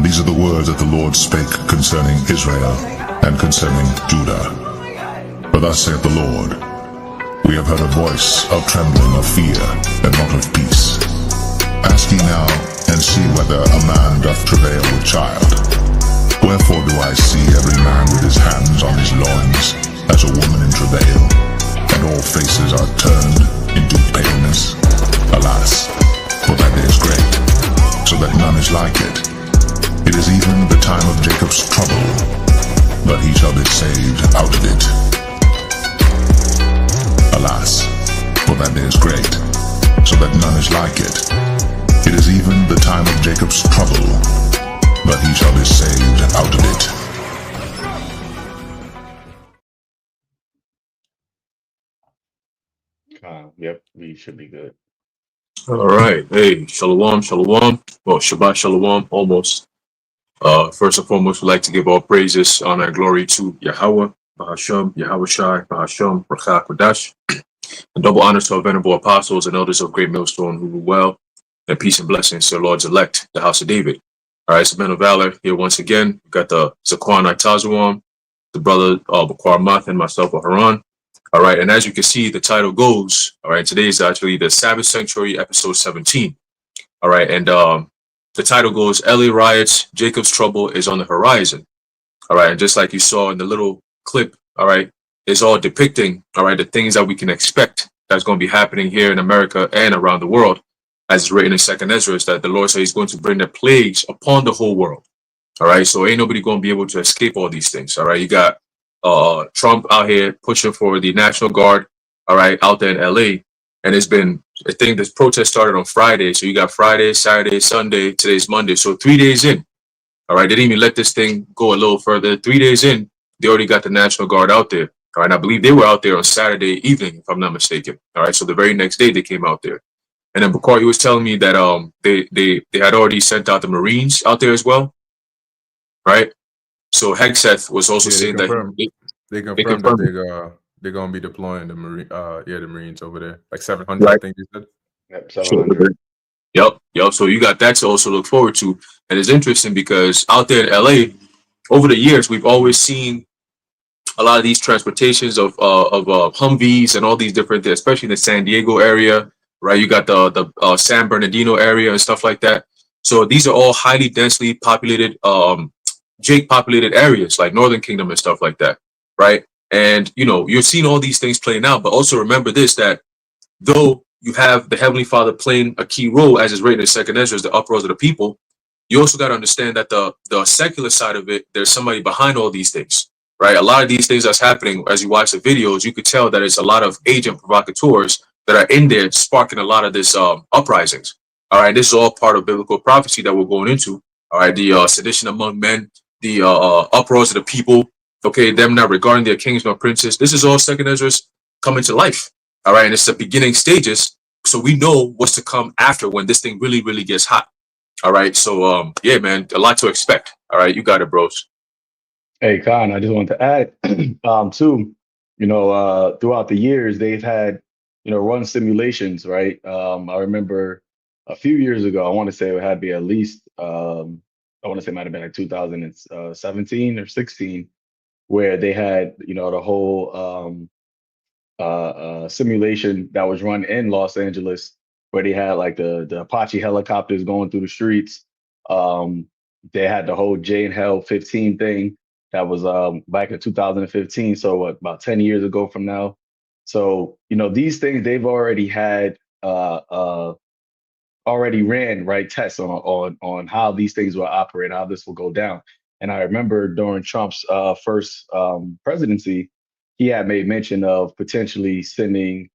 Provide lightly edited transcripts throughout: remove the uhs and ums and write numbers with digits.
These are the words that the Lord spake concerning Israel and concerning Judah. For thus saith the Lord, we have heard a voice of trembling, of fear, and not of peace. Ask ye now, and see whether a man doth travail with child. Wherefore do I see every man with his hands on his loins, as a woman in travail, and all faces are turned into paleness? Alas, for that day is great, so that none is like it. It is even the time of Jacob's trouble, but he shall be saved out of it. Alas, for that day is great, so that none is like it. It is even the time of Jacob's trouble, but he shall be saved out of it. Yep, we should be good. All right. Hey, shalom, shalom. Well, Shabbat shalom, almost. First and foremost, we'd like to give all praises, honor, and glory to Yahweh, Bahasham, Yahawashi, Bahasham, Rakha Kodash, and double honors to our venerable apostles and elders of Great Millstone who rule well, and peace and blessings to the Lord's elect, the house of David. All right, so men of valor here once again. We've got the Zakwan Itazuam, the brother Bakwar Math, and myself, Haran. All right, and as you can see, the title goes, all right, today is actually the Sabbath Sanctuary, episode 17. All right, and the title goes, LA Riots, Jacob's Trouble is on the Horizon. All right, and just like you saw in the little clip, all right, it's all depicting, all right, the things that we can expect that's going to be happening here in America and around the world, as it's written in 2nd Ezra, is that the Lord says he's going to bring the plagues upon the whole world. All right, so ain't nobody going to be able to escape all these things. All right, you got Trump out here pushing for the National Guard, all right, out there in LA. And it's been, I think this protest started on Friday. So you got Friday, Saturday, Sunday, today's Monday. So 3 days in, all right, they didn't even let this thing go a little further. 3 days in, they already got the National Guard out there. All right, I believe they were out there on Saturday evening, if I'm not mistaken. All right, so the very next day they came out there. And then Bakari was telling me that they had already sent out the Marines out there as well, right? So Hegseth was also saying that they confirmed that they're gonna be deploying the Marines over there, like 700, right. I think they said. Yep, 700. Yep. So you got that to also look forward to, and it's interesting because out there in LA, over the years we've always seen a lot of these transportations of Humvees and all these different things, especially in the San Diego area, right? You got the San Bernardino area and stuff like that. So these are all highly densely populated, populated areas like Northern Kingdom and stuff like that, right? And you know, you're seeing all these things playing out, but also remember this, that though you have the Heavenly Father playing a key role, as is written in 2nd Ezra, the uproars of the people, you also got to understand that the secular side of it, there's somebody behind all these things, right? A lot of these things that's happening, as you watch the videos, you could tell that it's a lot of agent provocateurs that are in there sparking a lot of this uprisings. All right, this is all part of biblical prophecy that we're going into. All right, the sedition among men, the uproars of the people, okay, them not regarding their kings nor princes. This is all 2nd Ezra's coming to life. All right, and it's the beginning stages, so we know what's to come after when this thing really, really gets hot. All right, so yeah, man, a lot to expect. All right, you got it, bros. Hey, Khan, I just wanted to add, too, you know, throughout the years, they've had, you know, run simulations, right? I remember a few years ago, I want to say it had to be at least, I want to say it might have been like 2017 or 16, where they had, you know, the whole simulation that was run in Los Angeles, where they had like the Apache helicopters going through the streets. They had the whole Jane Hell 15 thing that was back in 2015. So what, about 10 years ago from now. So, you know, these things they've already had already ran, right, tests on how these things will operate, how this will go down. And I remember during Trump's first presidency, he had made mention of potentially sending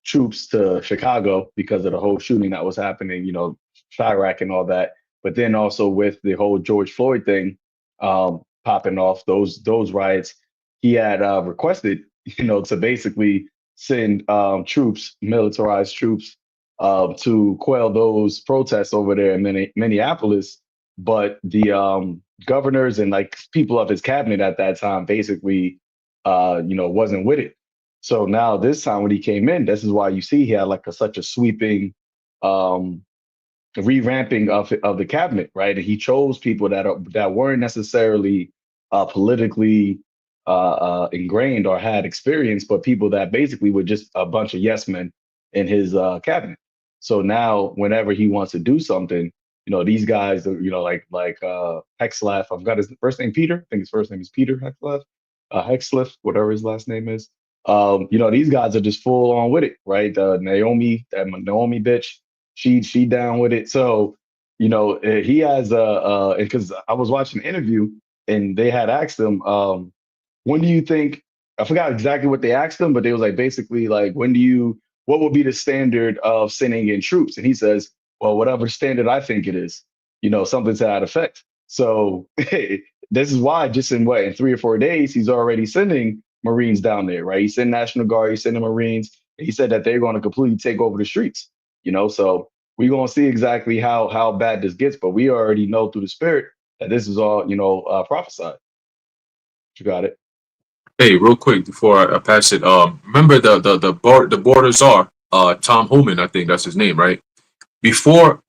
troops to Chicago because of the whole shooting that was happening, you know, Chirac and all that. But then also with the whole George Floyd thing popping off, those riots, he had requested, you know, to basically send troops, militarized troops, to quell those protests over there in Minneapolis. But the governors and like people of his cabinet at that time basically, you know, wasn't with it. So now this time when he came in, this is why you see he had like such a sweeping revamping of the cabinet, right? And he chose people that weren't necessarily politically ingrained or had experience, but people that basically were just a bunch of yes men in his cabinet. So now, whenever he wants to do something, these guys, like Hexlaff, I've got his first name Peter. I think his first name is Peter Hexlaff, Hexliff, whatever his last name is. These guys are just full on with it, right? Naomi bitch, she down with it. So, he has because I was watching an interview and they had asked him, when do you think, I forgot exactly what they asked him, but they was like basically like, what would be the standard of sending in troops? And he says, well, whatever standard I think it is, something to that effect. So this is why just in 3 or 4 days, he's already sending Marines down there, right? He sent National Guard, he sent the Marines. He said that they're going to completely take over the streets, so we're going to see exactly how bad this gets, but we already know through the spirit that this is all, prophesied. You got it. Hey, real quick before I pass it, remember the border czar, Tom Homan, I think that's his name, right? Before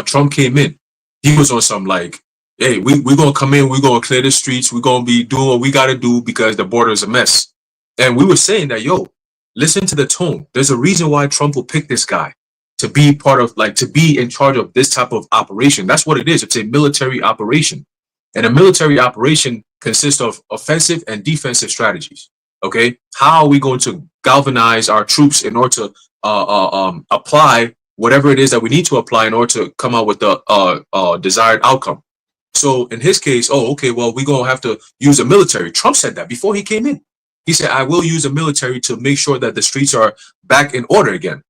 Trump came in, he was on some like, hey, we're gonna come in, we're gonna clear the streets, we're gonna be doing what we gotta do because the border is a mess. And we were saying that, yo, listen to the tone. There's a reason why Trump will pick this guy to be part of, like, to be in charge of this type of operation. That's what it is. It's a military operation. And a military operation consists of offensive and defensive strategies. Okay, how are we going to galvanize our troops in order to apply whatever it is that we need to apply in order to come out with the desired outcome? So in his case, okay, well, we're going to have to use the military. Trump said that before he came in. He said, I will use the military to make sure that the streets are back in order again.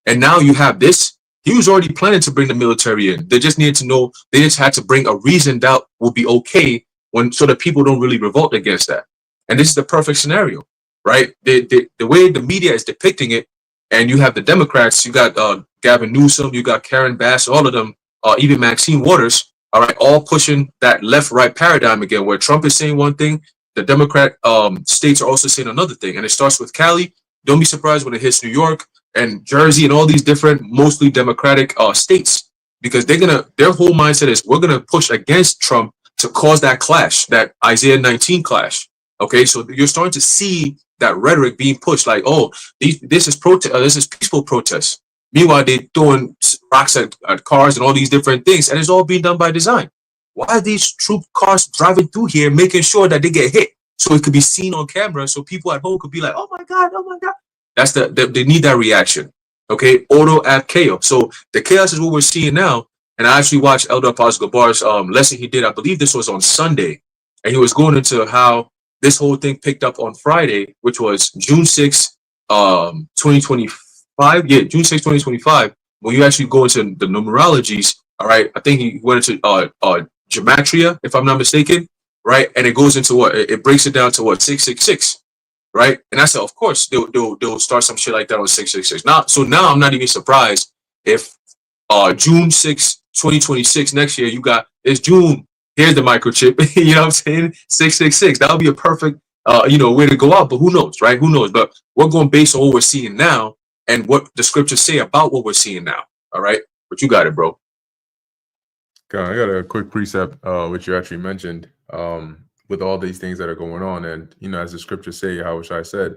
And now you have this. He was already planning to bring the military in. They just needed to know, they just had to bring a reason that would be okay so that people don't really revolt against that. And this is the perfect scenario, right? The way the media is depicting it, and you have the Democrats, you got Gavin Newsom, you got Karen Bass, all of them, even Maxine Waters, all right, all pushing that left-right paradigm again, where Trump is saying one thing, the Democrat states are also saying another thing. And it starts with Cali. Don't be surprised when it hits New York and Jersey and all these different, mostly Democratic states, because their whole mindset is we're going to push against Trump to cause that clash, that Isaiah 19 clash. Okay, so you're starting to see that rhetoric being pushed, like, oh, this is peaceful protest. Meanwhile, they're throwing rocks at cars and all these different things, and it's all being done by design. Why are these troop cars driving through here, making sure that they get hit so it could be seen on camera, so people at home could be like, oh my God, oh my God. That's they need that reaction. Okay, auto add chaos. So the chaos is what we're seeing now. And I actually watched Elder Apostle Gabar's lesson he did. I believe this was on Sunday, and he was going into how this whole thing picked up on Friday, which was June 6th, 2025. Yeah, June 6th, 2025. When you actually go into the numerologies, all right, I think he went into gematria, if I'm not mistaken, right? And it goes into what? It breaks it down to what? 666. Right, and I said, of course, they'll start some shit like that on 666. Now I'm not even surprised if June 6, 2026 next year it's June. Here's the microchip. You know what I'm saying? 666. That would be a perfect way to go out. But who knows, right? Who knows? But we're going based on what we're seeing now and what the scriptures say about what we're seeing now. All right, but you got it, bro. Okay, I got a quick precept, which you actually mentioned. With all these things that are going on, and as the scriptures say, Yahawashi said,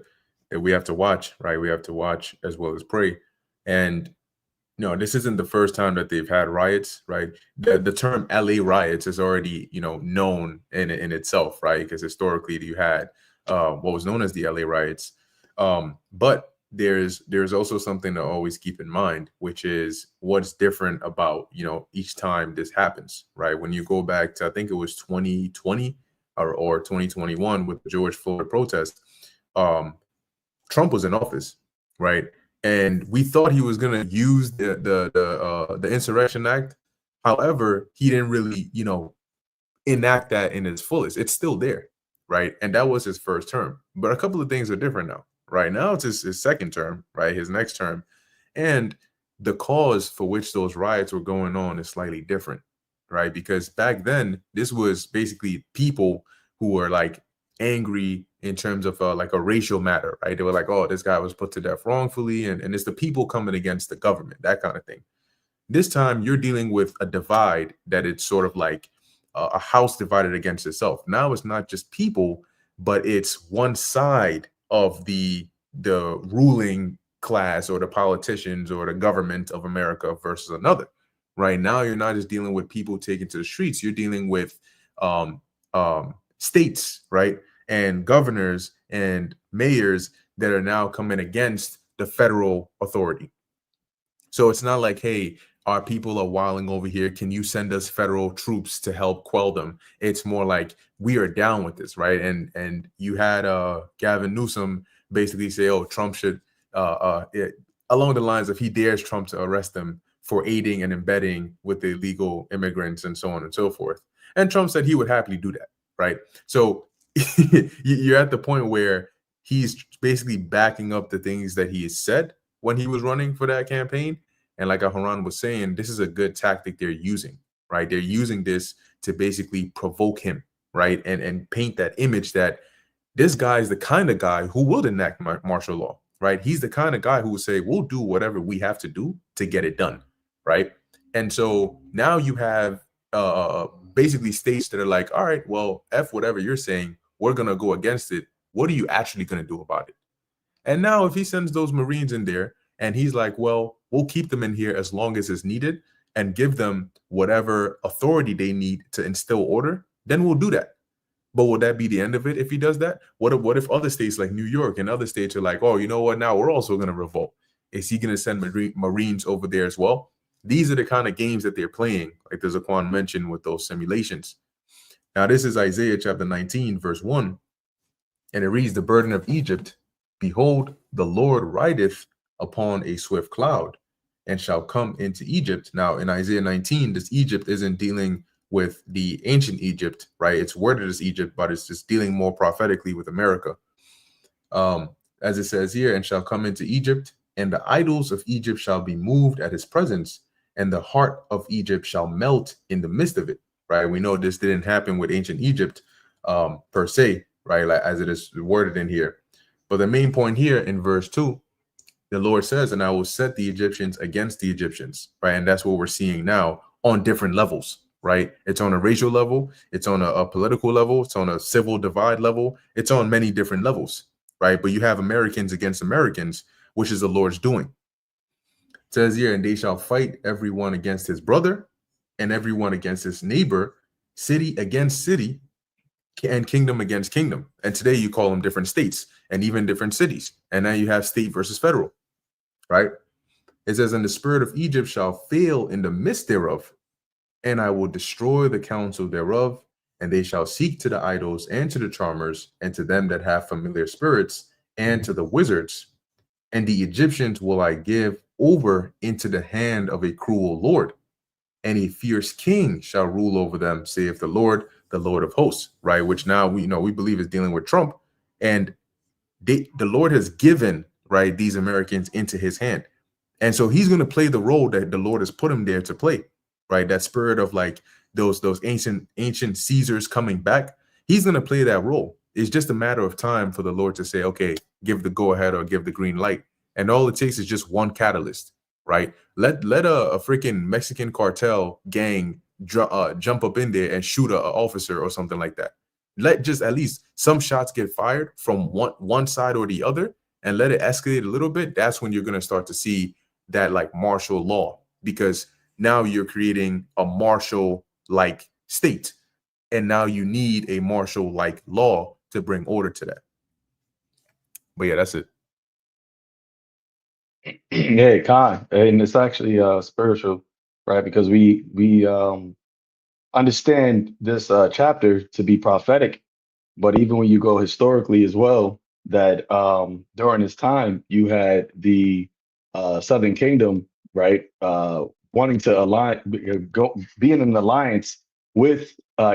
that we have to watch, right? We have to watch as well as pray. And this isn't the first time that they've had riots, right? The term LA riots is already known in itself, right? Because historically you had what was known as the LA riots. But there's also something to always keep in mind, which is what's different about each time this happens, right? When you go back to, I think it was 2020 or 2021 with the George Floyd protest, Trump was in office, right? And we thought he was going to use the Insurrection Act. However, he didn't really, enact that in its fullest. It's still there, right? And that was his first term. But a couple of things are different now. Right now, it's his second term, right? His next term. And the cause for which those riots were going on is slightly different, right? Because back then, this was basically people who were like angry in terms of like a racial matter, right? They were like, oh, this guy was put to death wrongfully. And it's the people coming against the government, that kind of thing. This time you're dealing with a divide that it's sort of like a house divided against itself. Now it's not just people, but it's one side of the ruling class or the politicians or the government of America versus another. Right now, you're not just dealing with people taken to the streets. You're dealing with um, states, right, and governors and mayors that are now coming against the federal authority. So it's not like, hey, our people are wilding over here. Can you send us federal troops to help quell them? It's more like we are down with this, right? And you had Gavin Newsom basically say, oh, Trump should along the lines of he dares Trump to arrest them for aiding and embedding with the illegal immigrants and so on and so forth. And Trump said he would happily do that, right? So you're at the point where he's basically backing up the things that he has said when he was running for that campaign. And like Haran was saying, this is a good tactic they're using, right? They're using this to basically provoke him, right? And paint that image that this guy is the kind of guy who will enact martial law, right? He's the kind of guy who will say, we'll do whatever we have to do to get it done, right? And so now you have basically states that are like, all right, well, F whatever you're saying, we're going to go against it. What are you actually going to do about it? And now if he sends those Marines in there and he's like, well, we'll keep them in here as long as it's needed and give them whatever authority they need to instill order, then we'll do that. But will that be the end of it if he does that? What if other states like New York and other states are like, oh, you know what? Now we're also going to revolt. Is he going to send Marines over there as well? These are the kind of games that they're playing, like the Zaquan mentioned with those simulations. Now, this is Isaiah chapter 19, verse 1. And it reads, the burden of Egypt, behold, the Lord rideth upon a swift cloud and shall come into Egypt. Now, in Isaiah 19, this Egypt isn't dealing with the ancient Egypt, right? It's worded as Egypt, but it's just dealing more prophetically with America. As it says here, and shall come into Egypt, and the idols of Egypt shall be moved at his presence, and the heart of Egypt shall melt in the midst of it, right? We know this didn't happen with ancient Egypt per se, right? Like as it is worded in here. But the main point here in verse 2, the Lord says, and I will set the Egyptians against the Egyptians, right? And that's what we're seeing now on different levels, right? It's on a racial level, it's on a political level, it's on a civil divide level, it's on many different levels, right? But you have Americans against Americans, which is the Lord's doing. It says here, and they shall fight everyone against his brother and everyone against his neighbor, city against city, and kingdom against kingdom. And today you call them different states and even different cities. And now you have state versus federal, right? It says, and the spirit of Egypt shall fail in the midst thereof, and I will destroy the counsel thereof, and they shall seek to the idols and to the charmers and to them that have familiar spirits and to the wizards. And the Egyptians will I give over into the hand of a cruel Lord, and a fierce king shall rule over them, saith the Lord of hosts, right? Which now we believe is dealing with Trump. And the Lord has given, right, these Americans into his hand. And so he's going to play the role that the Lord has put him there to play, right? That spirit of like those ancient Caesars coming back. He's going to play that role. It's just a matter of time for the Lord to say, okay, give the go ahead or give the green light. And all it takes is just one catalyst, right? Let a freaking Mexican cartel gang jump up in there and shoot an officer or something like that. Let just at least some shots get fired from one side or the other, and let it escalate a little bit. That's when you're going to start to see that like martial law, because now you're creating a martial like state, and now you need a martial like law to bring order to that. But yeah, that's it. Yeah, Khan, and it's actually spiritual, right? Because we understand this chapter to be prophetic, but even when you go historically as well, that during this time you had the Southern Kingdom, right, wanting to being in an alliance with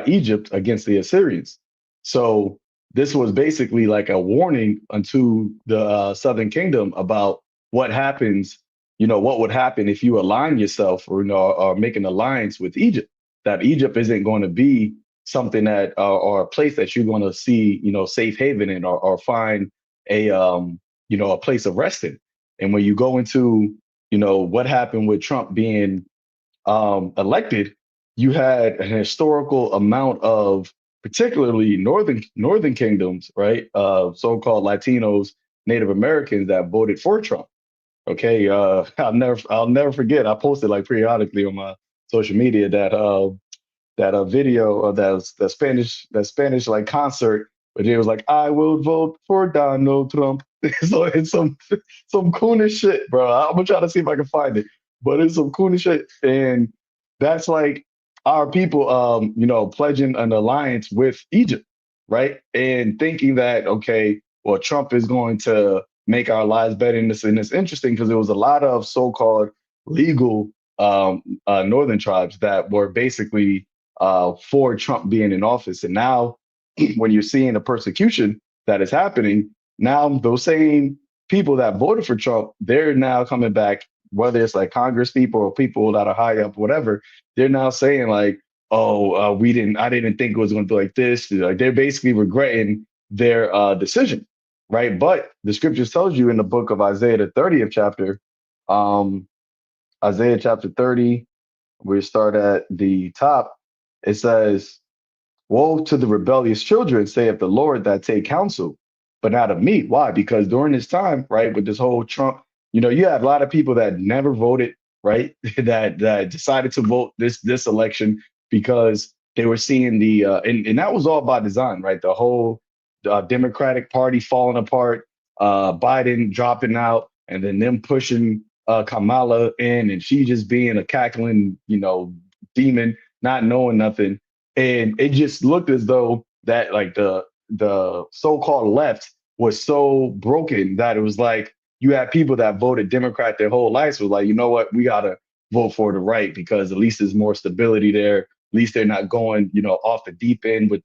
Egypt against the Assyrians. So this was basically like a warning unto the Southern Kingdom about what happens, what would happen if you align yourself or make an alliance with Egypt, that Egypt isn't going to be something that or a place that you're going to see, safe haven in or find a place of rest in. And when you go into, what happened with Trump being elected, you had an historical amount of particularly northern kingdoms, right? So-called Latinos, Native Americans that voted for Trump. Okay, I'll never forget. I posted like periodically on my social media that a video of that Spanish like concert, but it was like, I will vote for Donald Trump. So it's some coonish shit, bro. I'm gonna try to see if I can find it, but it's some coonish shit, and that's like our people, pledging an alliance with Egypt, right? And thinking that, okay, well, Trump is going to make our lives better. And it's interesting because there was a lot of so-called legal northern tribes that were basically for Trump being in office. And now, when you're seeing the persecution that is happening, now those same people that voted for Trump, they're now coming back, whether it's like Congress people or people that are high up, whatever, they're now saying like, oh, I didn't think it was going to be like this. Like they're basically regretting their decision, right? But the scriptures tells you in the book of Isaiah, the 30th chapter, um, Isaiah chapter 30, we start at the top. It says, woe to the rebellious children, saith the Lord, that take counsel, but not of me. Why? Because during this time, right, with this whole Trump, you have a lot of people that never voted, right, that decided to vote this election because they were seeing and that was all by design, right? The whole Democratic Party falling apart, Biden dropping out, and then them pushing Kamala in, and she just being a cackling, demon, not knowing nothing. And it just looked as though that like the so-called left was so broken that it was like you had people that voted Democrat their whole lives was like, you know what, we gotta vote for the right because at least there's more stability there. At least they're not going, off the deep end with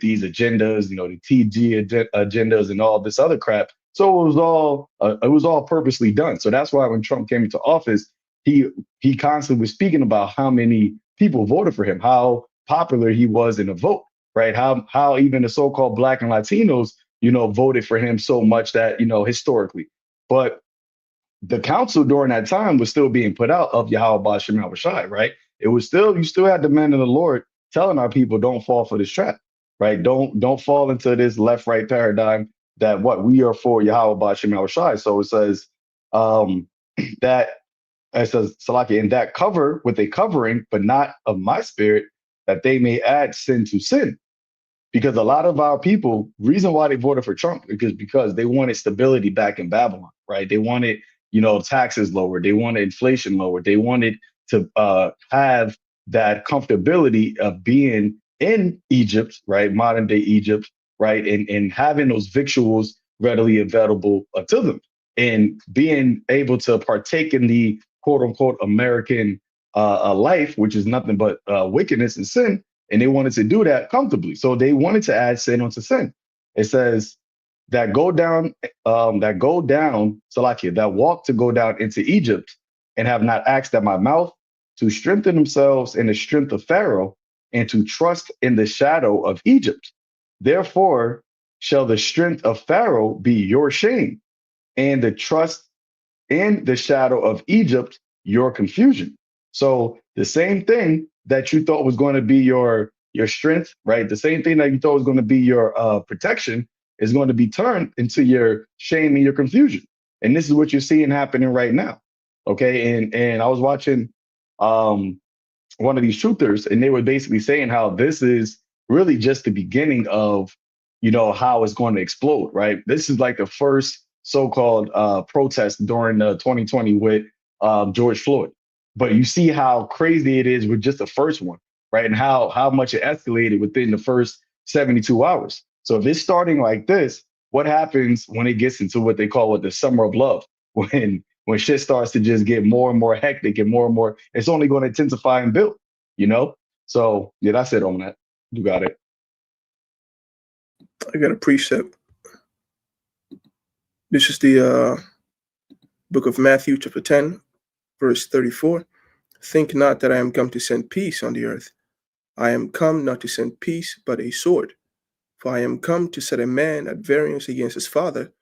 these agendas, the TG agendas and all this other crap. So it was all purposely done. So that's why when Trump came into office, he constantly was speaking about how many people voted for him, how popular he was in the vote, right? How even the so-called Black and Latinos, voted for him so much that, historically. But the counsel during that time was still being put out of Yahawah Shem Yahawashi, right? It was still, you still had the men of the Lord telling our people, don't fall for this trap, right? Don't fall into this left-right paradigm that what we are for Yahawah Shem Yahawashi. So it says that it says, Salaki, and that cover with a covering, but not of my spirit, that they may add sin to sin. Because a lot of our people, reason why they voted for Trump, because they wanted stability back in Babylon, right? They wanted, taxes lower. They wanted inflation lower. They wanted to have that comfortability of being in Egypt, right? Modern day Egypt, right? And having those victuals readily available to them and being able to partake in the quote unquote American life, which is nothing but wickedness and sin. And they wanted to do that comfortably. So they wanted to add sin onto sin. It says that go down, Salakia, that walk to go down into Egypt and have not asked at my mouth to strengthen themselves in the strength of Pharaoh and to trust in the shadow of Egypt. Therefore shall the strength of Pharaoh be your shame, and the trust in the shadow of Egypt your confusion. So the same thing that you thought was going to be your strength, right? The same thing that you thought was going to be your protection is going to be turned into your shame and your confusion. And this is what you're seeing happening right now. Okay. And I was watching one of these truthers, and they were basically saying how this is really just the beginning of, how it's going to explode, right? This is like the first so-called protest during 2020 with George Floyd. But you see how crazy it is with just the first one, right? And how much it escalated within the first 72 hours. So if it's starting like this, what happens when it gets into what they call the summer of love? When shit starts to just get more and more hectic and more, it's only going to intensify and build, So yeah, that's it on that. You got it. I got a precept. This is the book of Matthew, chapter 10, verse 34. Think not that I am come to send peace on the earth. I am come not to send peace, but a sword. For I am come to set a man at variance against his father,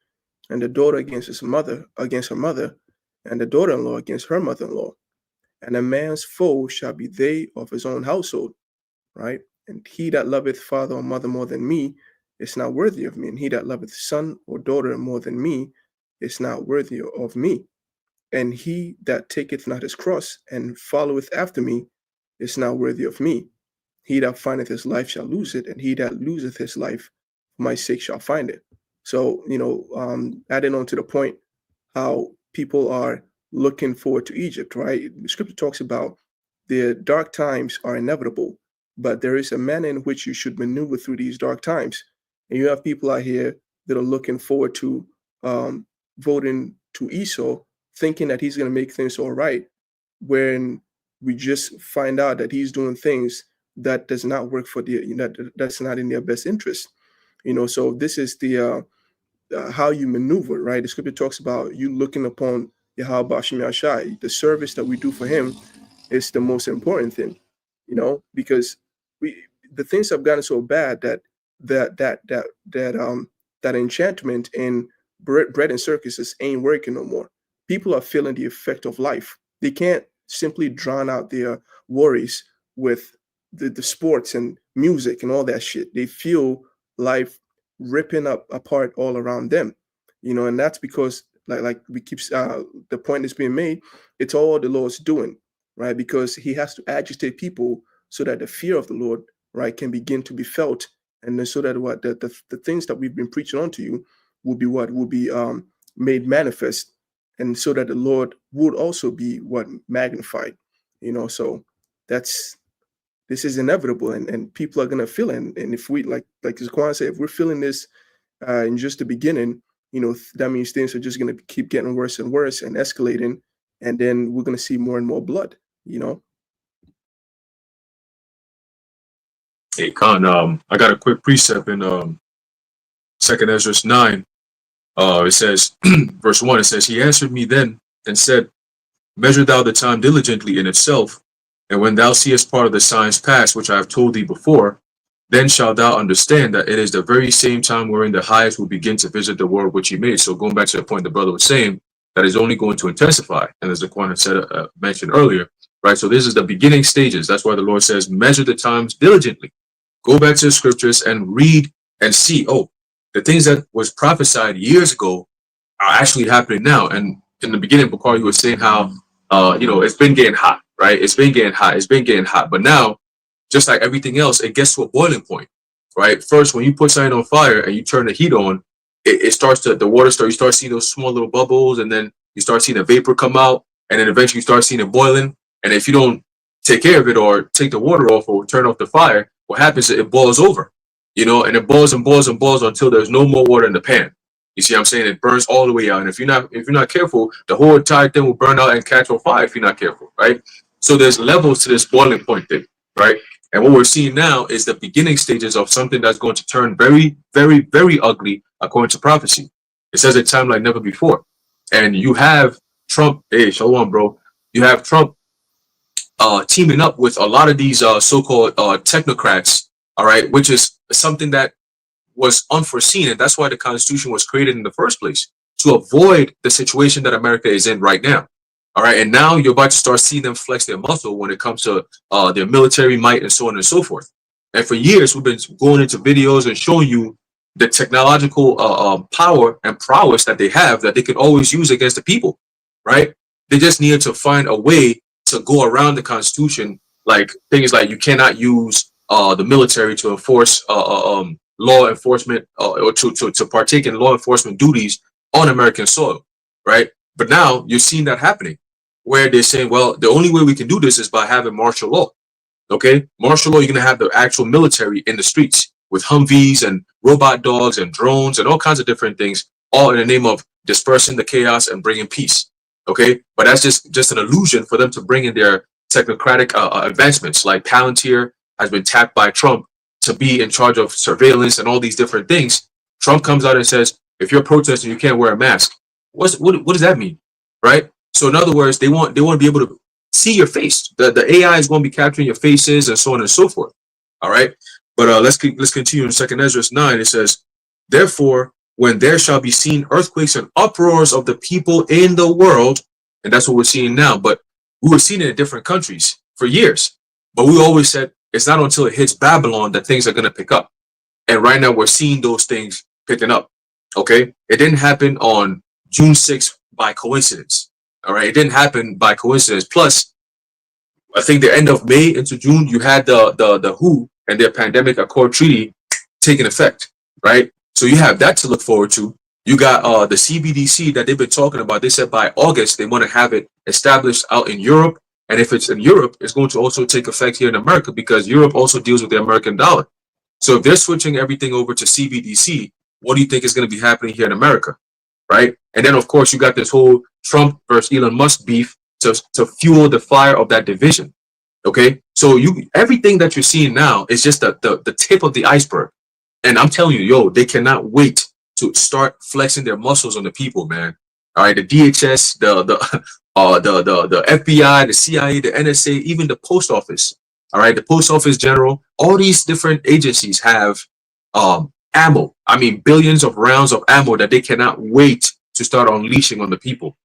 and the daughter against her mother, and the daughter-in-law against her mother-in-law. and a man's foe shall be they of his own household, right? And he that loveth father or mother more than me is not worthy of me, and he that loveth son or daughter more than me is not worthy of me. And he that taketh not his cross and followeth after me is not worthy of me. He that findeth his life shall lose it, and he that loseth his life for my sake shall find it. So, adding on to the point, how people are looking forward to Egypt, right? The scripture talks about the dark times are inevitable, but there is a manner in which you should maneuver through these dark times. And you have people out here that are looking forward to voting to Esau, thinking that he's going to make things all right, when we just find out that he's doing things that does not work for that's not in their best interest. So this is the how you maneuver, right? The scripture talks about you looking upon YAHAWAH, the service that we do for him is the most important thing, because the things have gotten so bad that enchantment and bread and circuses ain't working no more. People are feeling the effect of life. They can't simply drown out their worries with the sports and music and all that shit. They feel life ripping apart all around them, and that's because like we keep the point is being made, it's all the Lord's doing, right? Because he has to agitate people so that the fear of the Lord, right, can begin to be felt, and then so that what the things that we've been preaching onto you will be made manifest, and so that the Lord would also be magnified, so this is inevitable, and people are going to feel it. And if we, like Zaquan said, if we're feeling this in just the beginning, that means things are just going to keep getting worse and worse and escalating, and then we're going to see more and more blood. Hey, Khan, I got a quick precept in 2nd Ezra 9. It says, verse 1, it says, he answered me then and said, measure thou the time diligently in itself, and when thou seest part of the signs pass, which I have told thee before, then shalt thou understand that it is the very same time wherein the highest will begin to visit the world which he made. So going back to the point the brother was saying, that is only going to intensify, and as the Quran said, mentioned earlier, right? So this is the beginning stages. That's why the Lord says, measure the times diligently. Go back to the scriptures and read and see, the things that was prophesied years ago are actually happening now. And in the beginning, Bakari was saying how, it's been getting hot, right? It's been getting hot. But now, just like everything else, it gets to a boiling point, right? First, when you put something on fire and you turn the heat on, it starts to, you start seeing those small little bubbles, and then you start seeing the vapor come out, and then eventually you start seeing it boiling. And if you don't take care of it or take the water off or turn off the fire, what happens is it boils over, and it boils and boils and boils until there's no more water in the pan. You see what I'm saying? It burns all the way out. And if you're not careful, the whole entire thing will burn out and catch on fire if you're not careful, right? So there's levels to this boiling point thing, right? And what we're seeing now is the beginning stages of something that's going to turn very, very, very ugly according to prophecy. It says a time like never before. And you have Trump, hey, shalom, bro. You have Trump teaming up with a lot of these so-called technocrats, all right, which is something that was unforeseen, and that's why the Constitution was created in the first place, to avoid the situation that America is in right now. All right, and now you're about to start seeing them flex their muscle when it comes to their military might and so on and so forth. And for years, we've been going into videos and showing you the technological power and prowess that they have that they can always use against the people, right? They just need to find a way to go around the Constitution, like things like you cannot use the military to enforce law enforcement or to partake in law enforcement duties on American soil, right? But now you're seeing that happening, where they're saying, well, the only way we can do this is by having martial law. Okay, martial law, you're gonna have the actual military in the streets with Humvees and robot dogs and drones and all kinds of different things, all in the name of dispersing the chaos and bringing peace. Okay, but that's just an illusion for them to bring in their technocratic advancements. Like Palantir has been tapped by Trump to be in charge of surveillance and all these different things. Trump comes out and says, if you're protesting, you can't wear a mask. What does that mean, right? So in other words, they want to be able to see your face. The AI is going to be capturing your faces and so on and so forth. All right, but let's continue in 2nd Ezra 9. It says, therefore, when there shall be seen earthquakes and uproars of the people in the world, and that's what we're seeing now. But We were seeing it in different countries for years, but we always said it's not until it hits Babylon that things are going to pick up. And right now we're seeing those things picking up. Okay. It didn't happen on June 6th by coincidence. All right. It didn't happen by coincidence. Plus, I think the end of May into June, you had the WHO and their pandemic accord treaty taking effect. Right. So you have that to look forward to. You got the CBDC that they've been talking about. They said by August, they want to have it established out in Europe. And if it's in Europe, it's going to also take effect here in America because Europe also deals with the American dollar. So if they're switching everything over to CBDC, what do you think is going to be happening here in America? Right. And then, of course, you got this whole Trump versus Elon Musk beef to fuel the fire of that division. OK, so everything that you're seeing now is just the tip of the iceberg. And I'm telling you, yo, they cannot wait to start flexing their muscles on the people, man. All right. The DHS, the FBI, the CIA, the NSA, even the post office. All right. The post office general, all these different agencies have ammo. I mean, billions of rounds of ammo that they cannot wait to start unleashing on the people.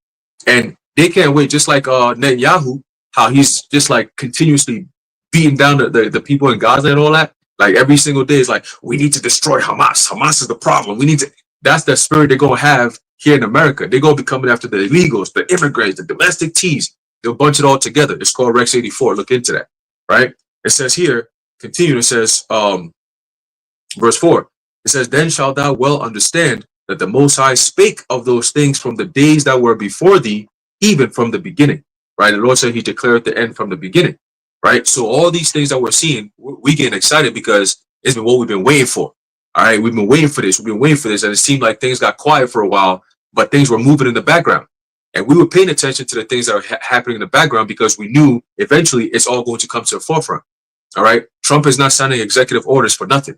And they can't wait, just like Netanyahu, how he's just like continuously beating down the people in Gaza and all that. Like every single day is like, we need to destroy Hamas. Hamas is the problem. We need to. That's the spirit they're going to have here in America. They're going to be coming after the illegals, the immigrants, the domestic teas. They'll bunch it all together. It's called Rex 84. Look into that. Right. It says here, continue. It says, verse 4. It says, then shalt thou well understand that the Most High spake of those things from the days that were before thee, even from the beginning. Right. The Lord said he declared the end from the beginning. Right. So all these things that we're seeing, we getting excited because it's been what we've been waiting for. All right. We've been waiting for this. We've been waiting for this. And it seemed like things got quiet for a while, but things were moving in the background. And we were paying attention to the things that are happening in the background because we knew eventually it's all going to come to the forefront. All right. Trump is not signing executive orders for nothing.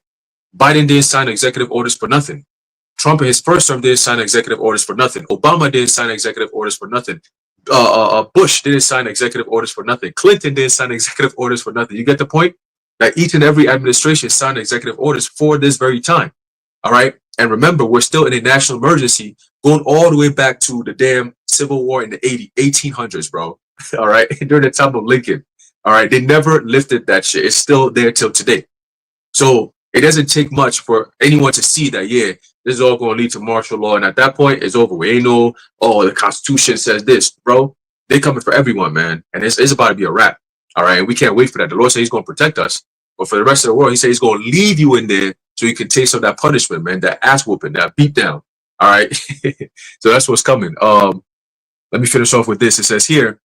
Biden didn't sign executive orders for nothing. Trump in his first term didn't sign executive orders for nothing. Obama didn't sign executive orders for nothing. Bush didn't sign executive orders for nothing. Clinton didn't sign executive orders for nothing. You get the point? That each and every administration signed executive orders for this very time. All right. And remember, we're still in a national emergency going all the way back to the damn Civil War in the 1800s, bro. All right. During the time of Lincoln. All right. They never lifted that shit. It's still there till today. So it doesn't take much for anyone to see that, yeah, this is all going to lead to martial law. And at that point, it's over. We ain't no, oh, the Constitution says this, bro. They coming for everyone, man. And it's about to be a wrap. All right. And we can't wait for that. The Lord said he's going to protect us. But for the rest of the world, he said he's going to leave you in there so you can taste of that punishment, man, that ass whooping, that beat down. All right. So that's what's coming. Let me finish off with this. It says here,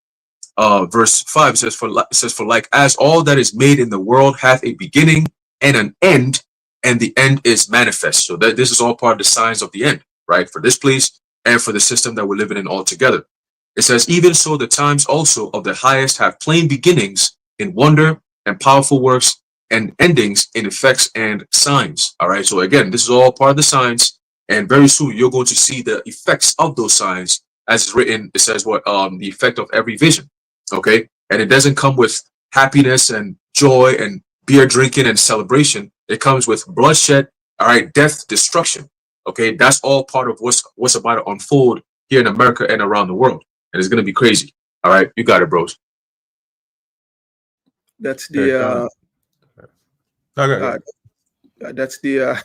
verse 5, it says, for like as all that is made in the world hath a beginning and an end, and the end is manifest. So that this is all part of the signs of the end, right? For this place and for the system that we're living in altogether. It says, even so the times also of the highest have plain beginnings in wonder and powerful works and endings in effects and signs. All right. So again, this is all part of the signs. And very soon you're going to see the effects of those signs as it's written. It says what the effect of every vision. OK. And it doesn't come with happiness and joy and beer drinking and celebration. It comes with bloodshed. All right. Death, destruction. OK. That's all part of what's about to unfold here in America and around the world. And it's going to be crazy. All right. You got it, bros. That's the Okay. that's the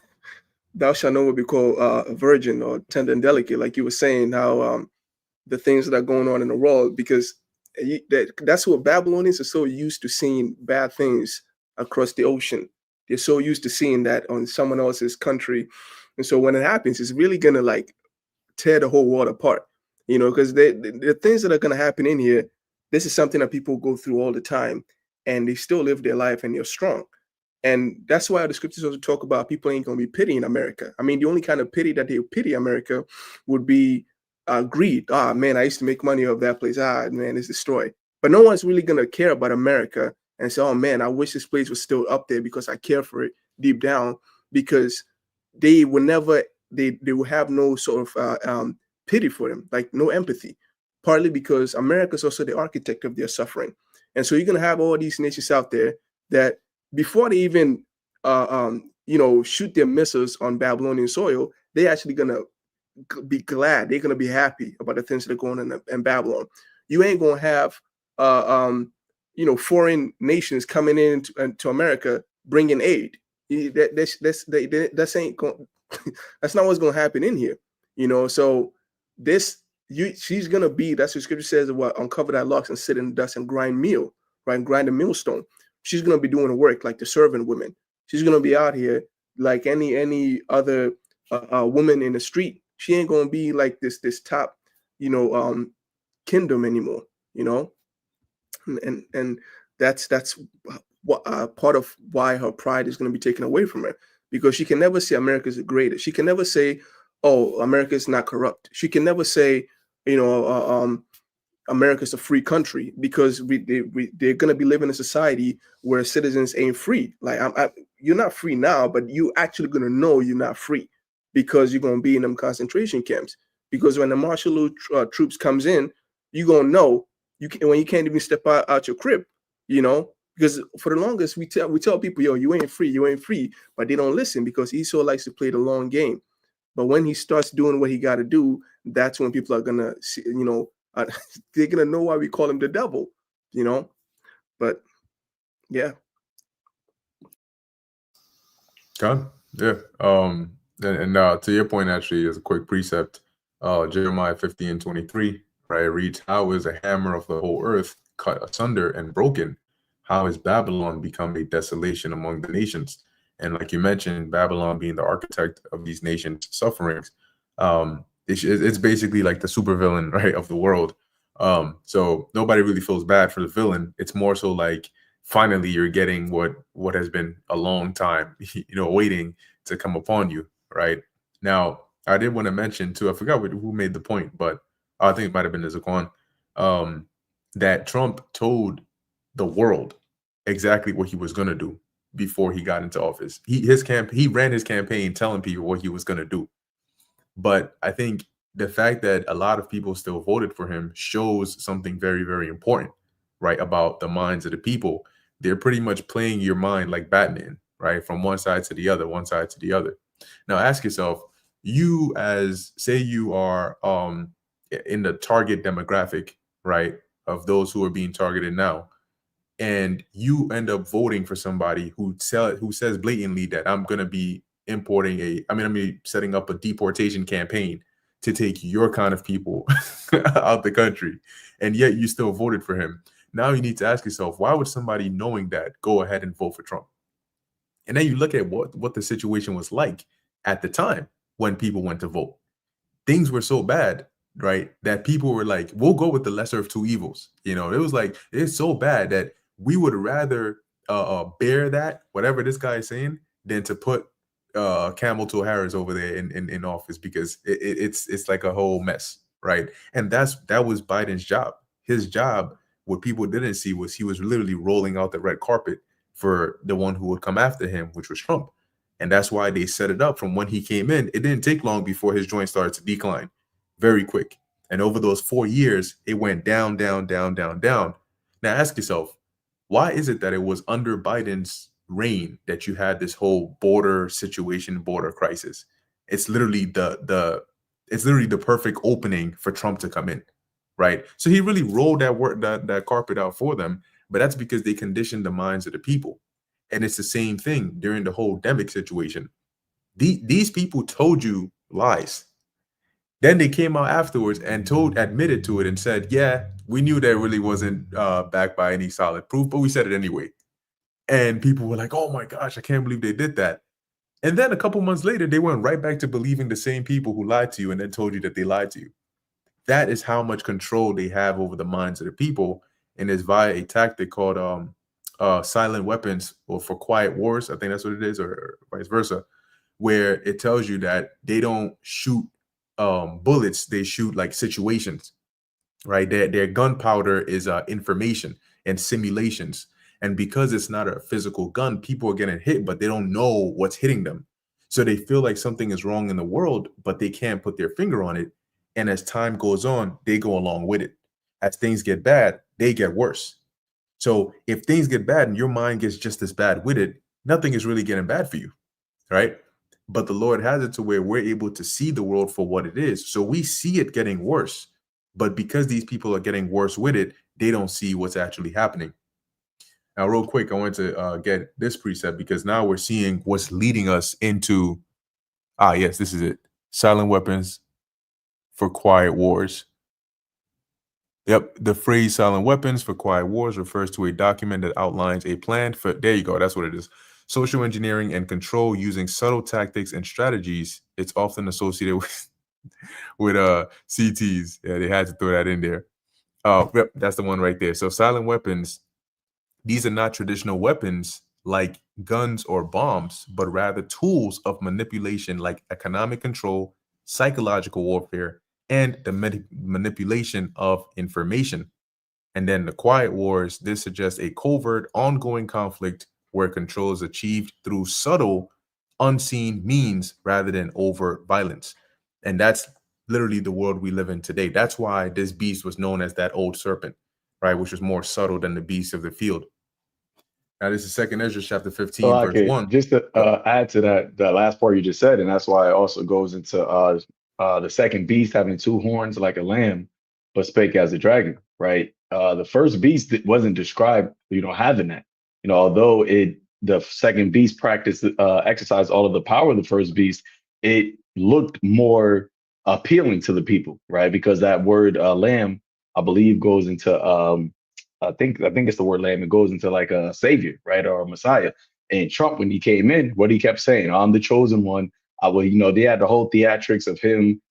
thou shalt know what we call a virgin or tender and delicate, like you were saying, how the things that are going on in the world, because that's what Babylonians are so used to seeing bad things across the ocean. They're so used to seeing that on someone else's country. And so when it happens, it's really going to like tear the whole world apart, you know, because the things that are going to happen in here, this is something that people go through all the time and they still live their life and they're strong. And that's why the scriptures also talk about people ain't going to be pitying America. I mean, the only kind of pity that they pity America would be greed. Ah, man, I used to make money off that place. Ah, man, it's destroyed. But no one's really going to care about America and say, oh, man, I wish this place was still up there because I care for it deep down, because they will never, they will have no sort of pity for them, like no empathy, partly because America is also the architect of their suffering. And so you're going to have all these nations out there that before they even, shoot their missiles on Babylonian soil, they're actually going to be glad. They're going to be happy about the things that are going on in Babylon. You ain't going to have foreign nations coming into America bringing aid. That's ain't going. That's not what's going to happen in here. So she's gonna be. That's what Scripture says. What, uncover thy locks and sit in the dust and grind meal, right? And grind a millstone. She's gonna be doing the work like the servant women. She's gonna be out here like any other woman in the street. She ain't gonna be like this top, kingdom anymore. And that's what part of why her pride is going to be taken away from her, because she can never say America's the greatest. She can never say, oh, America is not corrupt. She can never say, America's a free country, because they're going to be living in a society where citizens ain't free. Like you're not free now, but you actually going to know you're not free, because you're going to be in them concentration camps. Because when the martial law troops comes in, you're going to know when you can't even step out your crib, because for the longest we tell people, yo, you ain't free, but they don't listen, because Esau likes to play the long game. But when he starts doing what he got to do, that's when people are gonna see, they're gonna know why we call him the devil, But yeah. God, yeah. And to your point, actually, as a quick precept, Jeremiah 50:23, right? It reads, "How is a hammer of the whole earth cut asunder and broken? How is Babylon become a desolation among the nations?" And like you mentioned, Babylon being the architect of these nations' sufferings, it's basically like the supervillain, right, of the world. So nobody really feels bad for the villain. It's more so like, finally you're getting what has been a long time, waiting to come upon you, right? Now, I did want to mention too, I forgot who made the point, but I think it might have been Zaquan, that Trump told the world exactly what he was going to do before he got into office. He ran his campaign telling people what he was going to do. But I think the fact that a lot of people still voted for him shows something very, very important, right, about the minds of the people. They're pretty much playing your mind like Batman, right, from one side to the other, one side to the other. Now, ask yourself, you are in the target demographic, right, of those who are being targeted now, and you end up voting for somebody who says blatantly that I'm going to be setting up a deportation campaign to take your kind of people out the country, and yet you still voted for him. Now you need to ask yourself, why would somebody knowing that go ahead and vote for Trump? And then you look at what the situation was like at the time when people went to vote. Things were so bad, right, that people were like, we'll go with the lesser of two evils. It was like, it's so bad that we would rather bear that, whatever this guy is saying, than to put Camel to Harris over there in office, because it's like a whole mess, right? And that was Biden's job. His job, what people didn't see, was he was literally rolling out the red carpet for the one who would come after him, which was Trump. And that's why they set it up from when he came in. It didn't take long before his joint started to decline, very quick. And over those 4 years, it went down, down, down, down, down. Now ask yourself, why is it that it was under Biden's reign that you had this whole border situation, border crisis? It's literally the perfect opening for Trump to come in, right? So he really rolled that carpet out for them, but that's because they conditioned the minds of the people. And it's the same thing during the whole Demic situation. These people told you lies. Then they came out afterwards and admitted to it and said, yeah, we knew that really wasn't backed by any solid proof, but we said it anyway. And people were like, oh my gosh, I can't believe they did that. And then a couple months later, they went right back to believing the same people who lied to you and then told you that they lied to you. That is how much control they have over the minds of the people. And it's via a tactic called silent weapons, or for quiet wars. I think that's what it is, or vice versa, where it tells you that they don't shoot bullets, they shoot like situations, right? Their gunpowder is information and simulations. And because it's not a physical gun, people are getting hit, but they don't know what's hitting them. So they feel like something is wrong in the world, but they can't put their finger on it. And as time goes on, they go along with it. As things get bad, they get worse. So if things get bad and your mind gets just as bad with it, nothing is really getting bad for you, right? But the Lord has it to where we're able to see the world for what it is. So we see it getting worse. But because these people are getting worse with it, they don't see what's actually happening. Now, real quick, I want to get this precept because now we're seeing what's leading us into, yes, this is it. Silent weapons for quiet wars. Yep, the phrase silent weapons for quiet wars refers to a document that outlines a plan for, there you go, that's what it is. Social engineering and control using subtle tactics and strategies. It's often associated with CTs. Yeah, they had to throw that in there. Yep, that's the one right there. So silent weapons, these are not traditional weapons like guns or bombs, but rather tools of manipulation like economic control, psychological warfare, and the manipulation of information. And then the quiet wars, this suggests a covert, ongoing conflict where control is achieved through subtle, unseen means rather than overt violence. And that's literally the world we live in today. That's why this beast was known as that old serpent, right? Which was more subtle than the beast of the field. Now, this is 2nd Ezra chapter 15, verse 1. Just to add to that last part you just said, and that's why it also goes into the second beast having 2 horns like a lamb, but spake as a dragon, right? The first beast wasn't described, having that. Although the second beast exercised all of the power of the first beast, it looked more appealing to the people, right? Because that word lamb, I believe, goes into I think it's the word lamb. It goes into like a savior, right, or a Messiah. And Trump, when he came in, what he kept saying, "I'm the chosen one." They had the whole theatrics of him,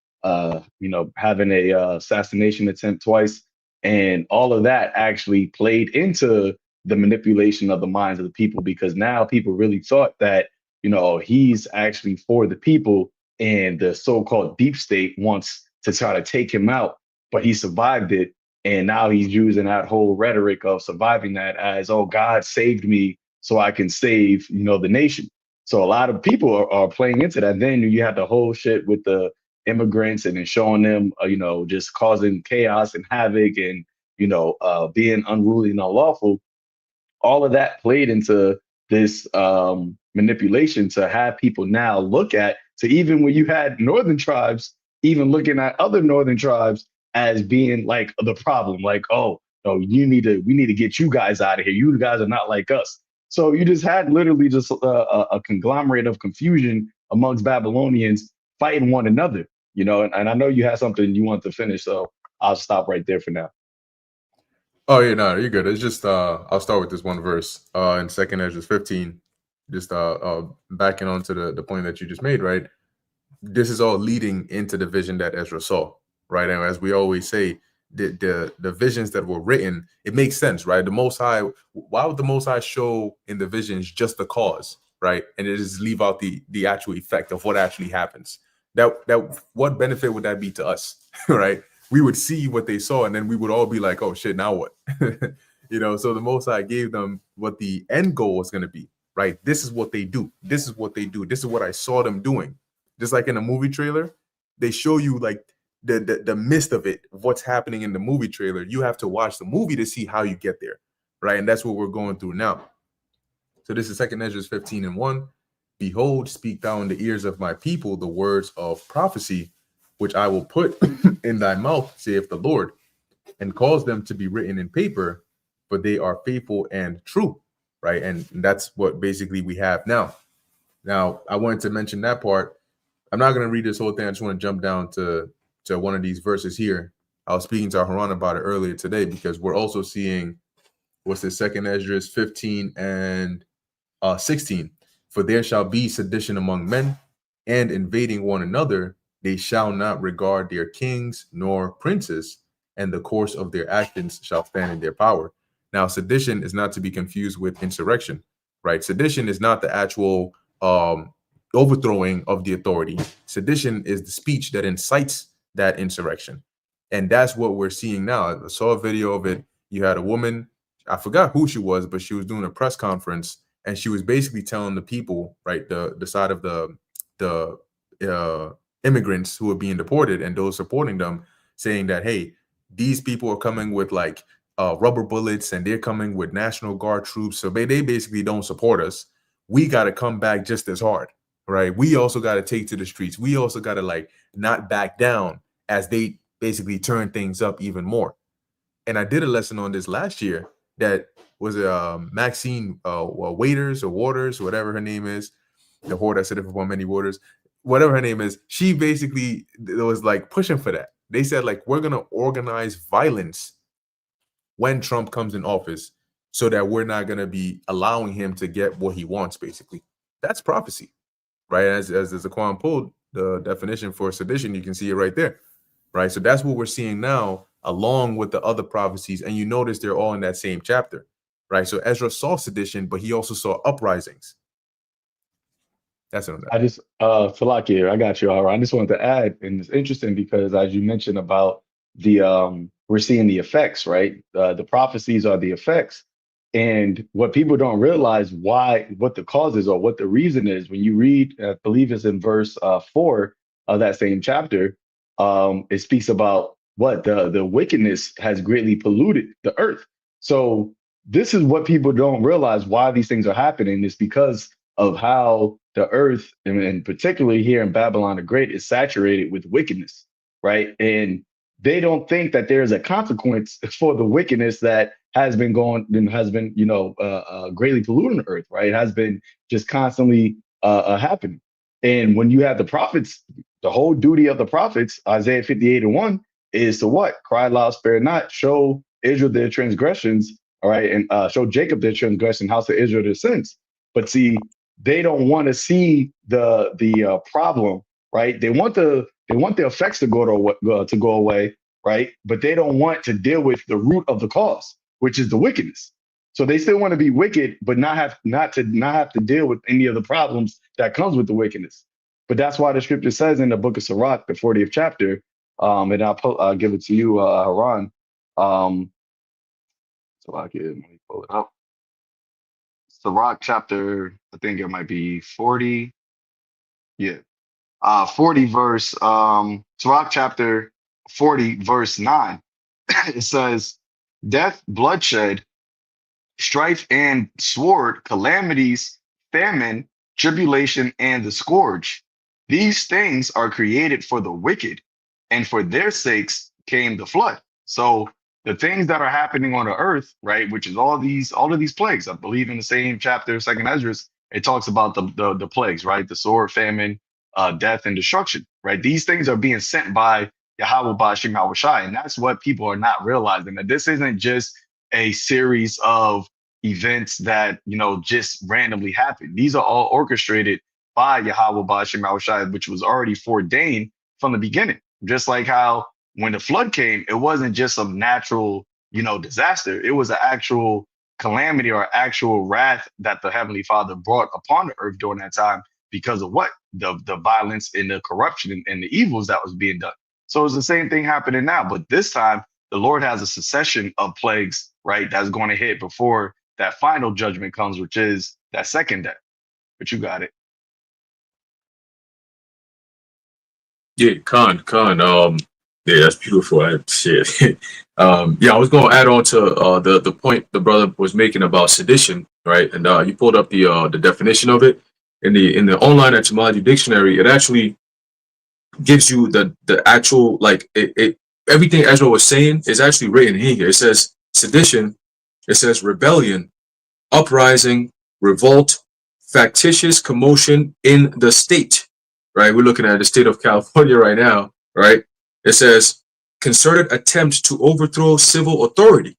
having a assassination attempt twice, and all of that actually played into the manipulation of the minds of the people, because now people really thought that he's actually for the people, and the so-called deep state wants to try to take him out, but he survived it. And now he's using that whole rhetoric of surviving that as, oh, God saved me so I can save, the nation. So a lot of people are playing into that. Then you have the whole shit with the immigrants and then showing them, just causing chaos and havoc and, being unruly and unlawful. All of that played into this manipulation to have people now look at, so even when you had northern tribes, even looking at other northern tribes as being like the problem, like, oh, no, we need to get you guys out of here. You guys are not like us. So you just had literally just a conglomerate of confusion amongst Babylonians fighting one another, and I know you had something you want to finish, so I'll stop right there for now. Oh, yeah, no, you're good. It's just, I'll start with this one verse in 2nd Ezra 15, just backing onto the point that you just made, right? This is all leading into the vision that Ezra saw. Right. And as we always say, the visions that were written, it makes sense, right? The Most High, why would the Most High show in the visions just the cause, right? And it just leave out the actual effect of what actually happens. That what benefit would that be to us, right? We would see what they saw and then we would all be like, oh shit, now what? So the Most High gave them what the end goal was going to be, right? This is what they do. This is what they do. This is what I saw them doing. Just like in a movie trailer, they show you like the midst of it, what's happening in the movie trailer. You have to watch the movie to see how you get there, right? And that's what we're going through now. So this is 2nd Ezra 15 and 1. Behold, speak thou in the ears of my people the words of prophecy, which I will put in thy mouth, saith the Lord, and cause them to be written in paper, for they are faithful and true, right? And that's what basically we have now. Now, I wanted to mention that part. I'm not going to read this whole thing. I just want to jump down to one of these verses here. I was speaking to Haran about it earlier today, because we're also seeing, what's this, 2nd Ezra 15 and 16. For there shall be sedition among men, and invading one another, they shall not regard their kings nor princes, and the course of their actions shall stand in their power. Now, sedition is not to be confused with insurrection, right? Sedition is not the actual overthrowing of the authority. Sedition is the speech that incites that insurrection. And that's what we're seeing now. I saw a video of it. You had a woman, I forgot who she was, but she was doing a press conference, and she was basically telling the people, right, the side of the immigrants who are being deported and those supporting them, saying that, hey, these people are coming with like rubber bullets, and they're coming with National Guard troops. So they basically don't support us. We got to come back just as hard, right? We also got to take to the streets. We also got to like not back down as they basically turn things up even more. And I did a lesson on this last year that was Maxine Waters, whatever her name is, the whore that sitteth upon many waters, whatever her name is. She basically was like pushing for that. They said, like, we're going to organize violence when Trump comes in office so that we're not going to be allowing him to get what he wants, basically. That's prophecy, right? As the Zaquan pulled the definition for sedition, you can see it right there, right? So that's what we're seeing now, along with the other prophecies. And you notice they're all in that same chapter, right? So Ezra saw sedition, but he also saw uprisings. That's it on that. I just, Salakia, I got you. All right. I just wanted to add, and it's interesting because as you mentioned about we're seeing the effects, right? The prophecies are the effects. And what people don't realize what the cause is or what the reason is, when you read, I believe it's in verse 4 of that same chapter, it speaks about what the wickedness has greatly polluted the earth. So this is what people don't realize why these things are happening is because of how the earth, and particularly here in Babylon the Great, is saturated with wickedness, right? And they don't think that there's a consequence for the wickedness that has been going and has been, greatly polluting the earth, right? It has been just constantly happening. And when you have the prophets, the whole duty of the prophets, Isaiah 58:1, is to what? Cry loud, spare not, show Israel their transgressions, all right, and show Jacob their transgression, house of Israel their sins. But see, they don't want to see the problem, right? They want the effects to go away, right? But they don't want to deal with the root of the cause, which is the wickedness. So they still want to be wicked, but not have to deal with any of the problems that comes with the wickedness. But that's why the scripture says in the book of Sirach, the 40th chapter, and I'll give it to you, Haran. So let me pull it up. Sirach chapter, I think it might be 40. Yeah. 40 verse, Sirach chapter 40, verse 9. It says, death, bloodshed, strife and sword, calamities, famine, tribulation, and the scourge. These things are created for the wicked, and for their sakes came the flood. So the things that are happening on the earth, right, which is all of these plagues, I believe in the same chapter, Second Ezra, it talks about the plagues, right? The sword, famine, death, and destruction, right? These things are being sent by Yahawah Ba'ashim Yahawashi, and that's what people are not realizing, that this isn't just a series of events that just randomly happen. These are all orchestrated by Yahawah Ba'ashim Yahawashi, which was already foreordained from the beginning. Just like how when the flood came, it wasn't just some natural disaster. It was an actual calamity or actual wrath that the Heavenly Father brought upon the earth during that time because of what the violence and the corruption and the evils that was being done. So it's the same thing happening now, but this time the Lord has a succession of plagues, right, that's going to hit before that final judgment comes, which is that second death. But you got it. Yeah, Khan. Yeah, that's beautiful. Shit. Yeah, I was going to add on to the point the brother was making about sedition, right? And you pulled up the definition of it in the online etymology dictionary. It actually gives you the actual, like, it everything Ezra was saying is actually written in here. It says sedition, it says rebellion, uprising, revolt, factitious commotion in the state, right? We're looking at the state of California right now, right? It says concerted attempt to overthrow civil authority.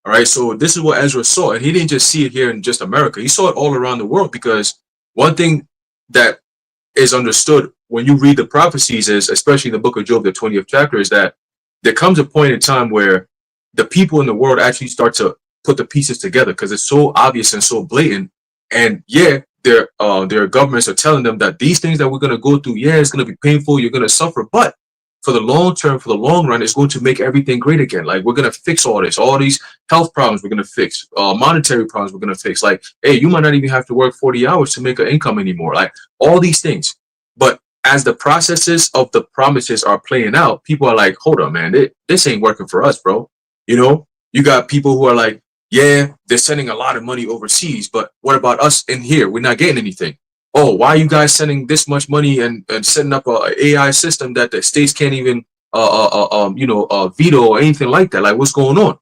All right. So this is what Ezra saw. And he didn't just see it here in just America. He saw it all around the world, because one thing that is understood when you read the prophecies is, especially in the book of Job, the 20th chapter, is that there comes a point in time where the people in the world actually start to put the pieces together, because it's so obvious and so blatant. And yeah, their governments are telling them that these things that we're going to go through, yeah, it's going to be painful, you're going to suffer, but for the long term, for the long run, it's going to make everything great again. Like, we're going to fix all this, all these health problems we're going to fix, monetary problems we're going to fix. Like, hey, you might not even have to work 40 hours to make an income anymore. Like, all these things. But as the processes of the promises are playing out, people are like, hold on, man, this ain't working for us, bro. You got people who are like, yeah, they're sending a lot of money overseas, but what about us in here? We're not getting anything. Oh, why are you guys sending this much money and setting up a AI system that the states can't even veto or anything like that? Like, what's going on?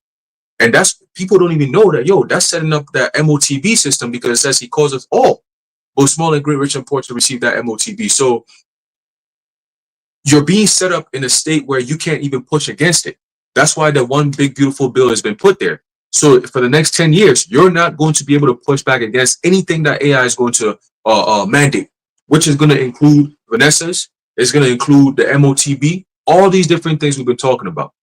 And that's, people don't even know that, yo, that's setting up that MOTB system, because it says he calls us all, both small and great, rich and poor, to receive that MOTB. So you're being set up in a state where you can't even push against it. That's why the one big beautiful bill has been put there. So for the next 10 years, you're not going to be able to push back against anything that AI is going to mandate, which is going to include Vanessa's, it's going to include the MOTB, all these different things we've been talking about.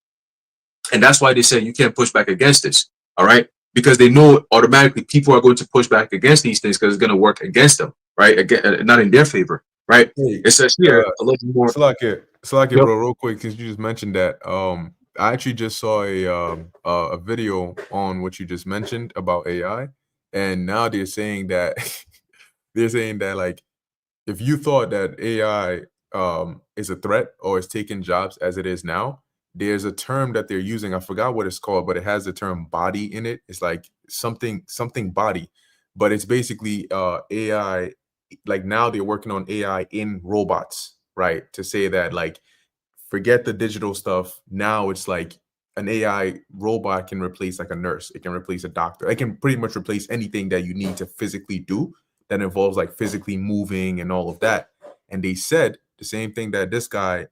And that's why they say you can't push back against this, all right? Because they know automatically people are going to push back against these things because it's going to work against them, right? Again, not in their favor, right? Hey, it says here a little more. Salakia, Yep. bro, real quick, since you just mentioned that, I actually just saw a video on what you just mentioned about AI, and now they're saying that like, if you thought that AI is a threat or is taking jobs as it is now, there's a term that they're using. I forgot what it's called, but it has the term body in it. It's like something body, but it's basically AI. Like, now they're working on AI in robots, right? To say that, like, forget the digital stuff. Now it's like an AI robot can replace like a nurse. It can replace a doctor. It can pretty much replace anything that you need to physically do that involves like physically moving and all of that. And they said the same thing that this guy,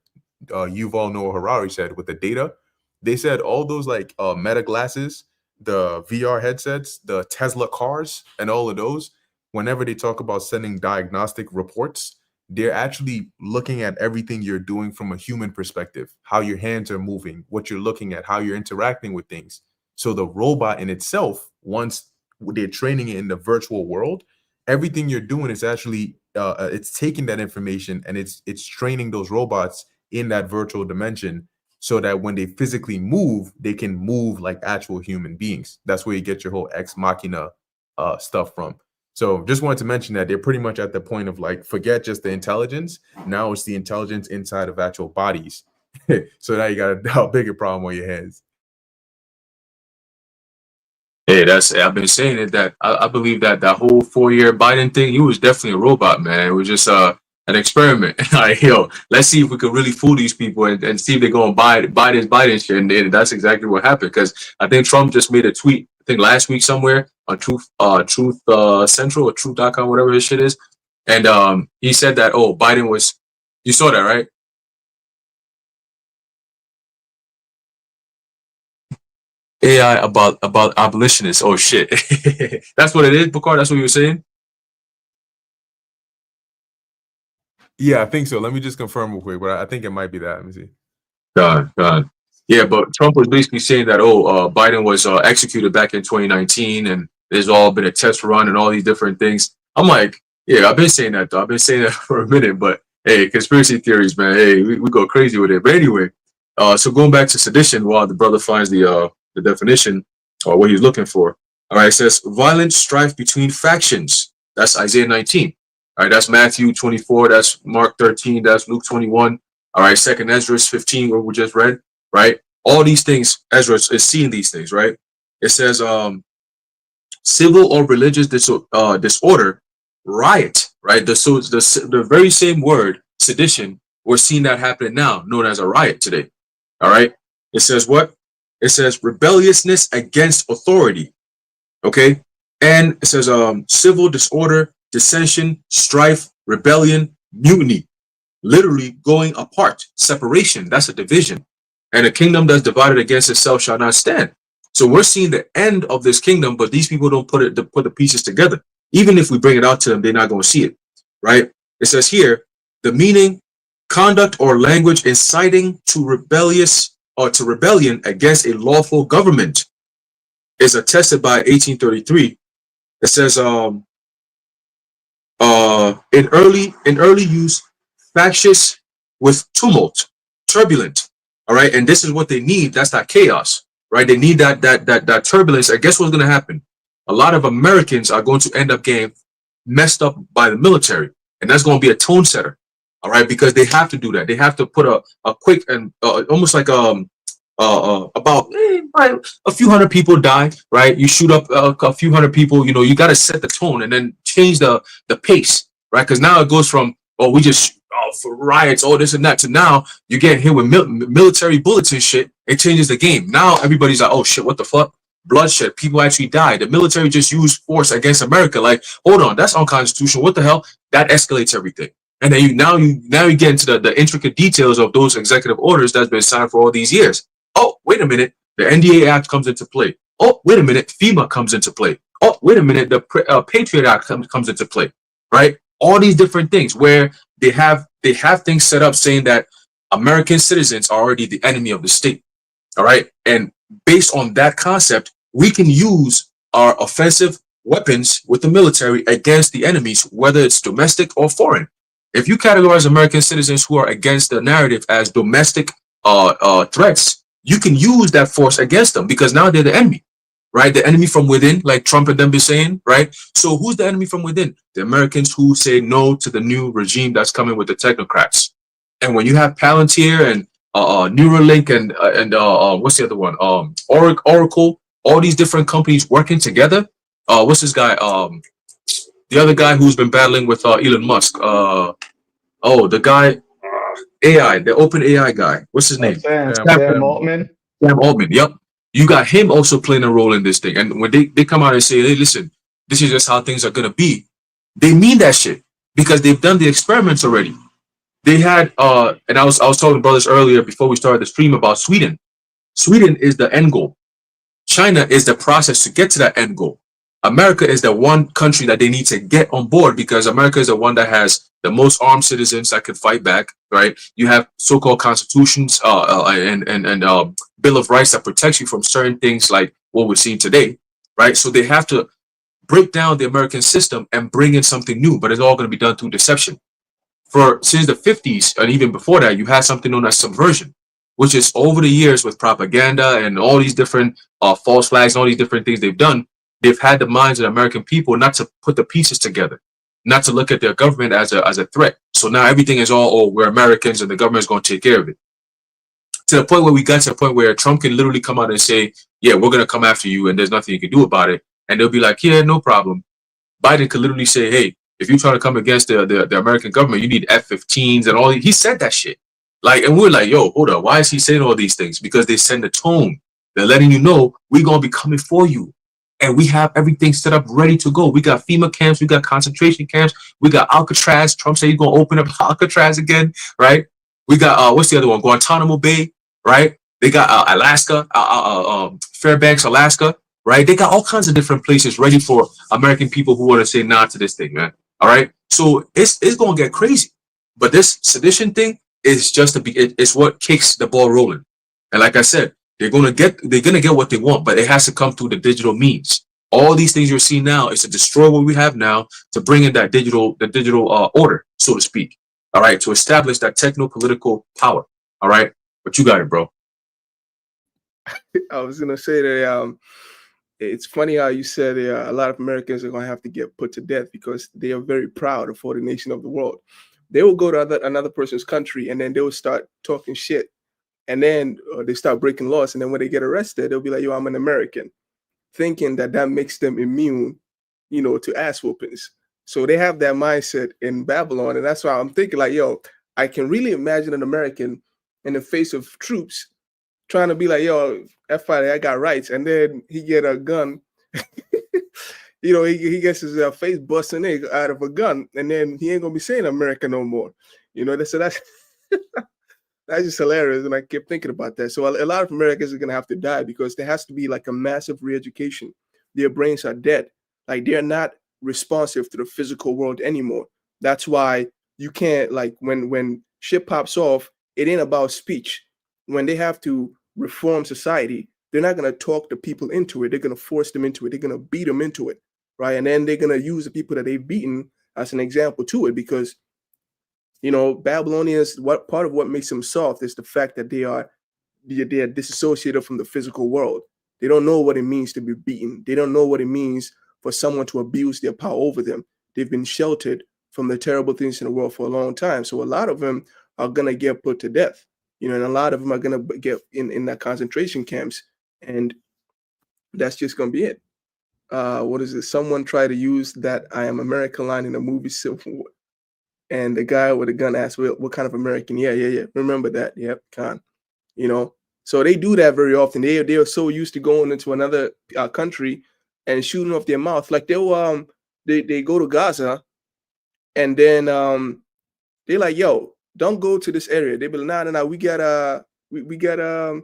Yuval Noah Harari, said with the data. They said all those like Meta glasses, the VR headsets, the Tesla cars, and all of those, whenever they talk about sending diagnostic reports, they're actually looking at everything you're doing from a human perspective, how your hands are moving, what you're looking at, how you're interacting with things. So the robot in itself, once they're training it in the virtual world, everything you're doing is actually it's taking that information and it's training those robots in that virtual dimension, so that when they physically move, they can move like actual human beings. That's where you get your whole ex machina stuff from. So just wanted to mention that they're pretty much at the point of like, forget just the intelligence. Now it's the intelligence inside of actual bodies. So now you got a bigger problem on your hands. Hey, I've been saying it, that I believe that that whole 4-year Biden thing, he was definitely a robot, man. It was just an experiment. Like, yo, let's see if we could really fool these people and see if they're going to buy Biden shit. And that's exactly what happened. Because I think Trump just made a tweet, I think last week somewhere on Truth Central or Truth.com, whatever his shit is. And he said that, oh, Biden was, you saw that, right? AI about abolitionists. Oh shit. That's what it is, Picard? That's what you were saying? Yeah, I think so. Let me just confirm real quick, but I think it might be that. Let me see. God. Yeah, but Trump was basically saying that, Biden was executed back in 2019 and there's all been a test run and all these different things. I'm like, yeah, I've been saying that though. I've been saying that for a minute, but hey, conspiracy theories, man. Hey, we go crazy with it. But anyway, so going back to sedition, while the brother finds the definition or what he's looking for. All right, it says violent strife between factions. That's Isaiah 19. All right, that's Matthew 24. That's Mark 13. That's Luke 21. All right, Second Ezra 15, what we just read. Right, all these things, Ezra is seeing these things. Right, it says civil or religious disorder, riot. Right, the very same word sedition, we're seeing that happening now, known as a riot today. All right, it says what? It says rebelliousness against authority. Okay. And it says civil disorder, dissension, strife, rebellion, mutiny. Literally going apart. Separation. That's a division. And a kingdom that's divided against itself shall not stand. So we're seeing the end of this kingdom, but these people don't put the pieces together. Even if we bring it out to them, they're not going to see it. Right? It says here, the meaning, conduct or language inciting to rebellion against a lawful government is attested by 1833. It says in early use, factious with tumult, turbulent. All right, and this is what they need. That's that chaos, right? They need that turbulence. And guess what's going to happen? A lot of Americans are going to end up getting messed up by the military, and that's going to be a tone setter. All right, because they have to do that. They have to put a quick and almost like about a few hundred people die, right? You shoot up a few hundred people, you got to set the tone and then change the pace, right? Because now it goes from, we just for riots, all this and that, to now you're getting hit with military bullets and shit. It changes the game. Now everybody's like, oh shit, what the fuck? bloodshed. People actually died. The military just used force against America. Like, hold on, that's unconstitutional. What the hell? That escalates everything. And then you get into the intricate details of those executive orders that's been signed for all these years. Oh, wait a minute. The NDA Act comes into play. Oh, wait a minute. FEMA comes into play. Oh, wait a minute. The Patriot Act comes into play. Right? All these different things where they have things set up saying that American citizens are already the enemy of the state. All right. And based on that concept, we can use our offensive weapons with the military against the enemies, whether it's domestic or foreign. If you categorize American citizens who are against the narrative as domestic threats, you can use that force against them because now they're the enemy, right? The enemy from within, like Trump and them be saying, right? So who's the enemy from within? The Americans who say no to the new regime that's coming with the technocrats. And when you have Palantir and Neuralink and what's the other one? Oracle, all these different companies working together. What's this guy? The other guy who's been battling with Elon Musk. The guy, AI, the open AI guy. What's his name? Sam Altman. Sam Altman. Yep. You got him also playing a role in this thing. And when they come out and say, hey, listen, this is just how things are gonna be, they mean that shit because they've done the experiments already. They had and I was talking to brothers earlier before we started the stream about Sweden. Sweden is the end goal. China is the process to get to that end goal. America is the one country that they need to get on board because America is the one that has the most armed citizens that can fight back, right? You have so-called constitutions and Bill of Rights that protects you from certain things like what we're seeing today, right? So they have to break down the American system and bring in something new, but it's all going to be done through deception. Since the 50s and even before that, you had something known as subversion, which is over the years with propaganda and all these different false flags and all these different things they've done. They've had the minds of the American people not to put the pieces together, not to look at their government as a threat. So now everything is all, we're Americans and the government's going to take care of it. To the point where we got to the point where Trump can literally come out and say, yeah, we're going to come after you and there's nothing you can do about it. And they'll be like, yeah, no problem. Biden could literally say, hey, if you try to come against the American government, you need F-15s and all. He said that shit. Like, and we're like, yo, hold up. Why is he saying all these things? Because they send a tone. They're letting you know we're going to be coming for you. And we have everything set up ready to go. We got FEMA camps. We got concentration camps. We got Alcatraz. Trump said he's going to open up Alcatraz again, right? We got, what's the other one? Guantanamo Bay, right? They got Alaska, Fairbanks, Alaska, right? They got all kinds of different places ready for American people who want to say nah to this thing, man. All right? So it's going to get crazy. But this sedition thing is just it's what kicks the ball rolling. And like I said, they're gonna get what they want, but it has to come through the digital means. All these things you're seeing now is to destroy what we have now to bring in that digital order, so to speak. All right, to establish that techno-political power. All right, but you got it, bro. I was gonna say that it's funny how you said a lot of Americans are gonna have to get put to death because they are very proud of the nation of the world. They will go to another person's country and then they will start talking shit. And then they start breaking laws. And then when they get arrested, they'll be like, yo, I'm an American, thinking that makes them immune, to ass whoopings. So they have that mindset in Babylon. And that's why I'm thinking like, yo, I can really imagine an American in the face of troops trying to be like, yo, F5, I got rights. And then he get a gun. He gets his face busting out of a gun. And then he ain't going to be saying America no more. So that's... That's just hilarious. And I kept thinking about that. So a lot of Americans are going to have to die because there has to be like a massive re-education. Their brains are dead. Like they're not responsive to the physical world anymore. That's why you can't, like when shit pops off, it ain't about speech. When they have to reform society, they're not going to talk the people into it. They're going to force them into it. They're going to beat them into it. Right. And then they're going to use the people that they've beaten as an example to it because Babylonians, part of what makes them soft is the fact that they're disassociated from the physical world. They don't know what it means to be beaten. They don't know what it means for someone to abuse their power over them. They've been sheltered from the terrible things in the world for a long time. So a lot of them are going to get put to death, and a lot of them are going to get in that concentration camps. And that's just going to be it. What is it? Someone tried to use that I Am America line in the movie Civil War. And the guy with a gun asked, what kind of American? Yeah. Remember that? Yep, Khan. So they do that very often. They are so used to going into another country and shooting off their mouth. Like they go to Gaza, and then they're like, yo, don't go to this area. They be like, nah, we got we got the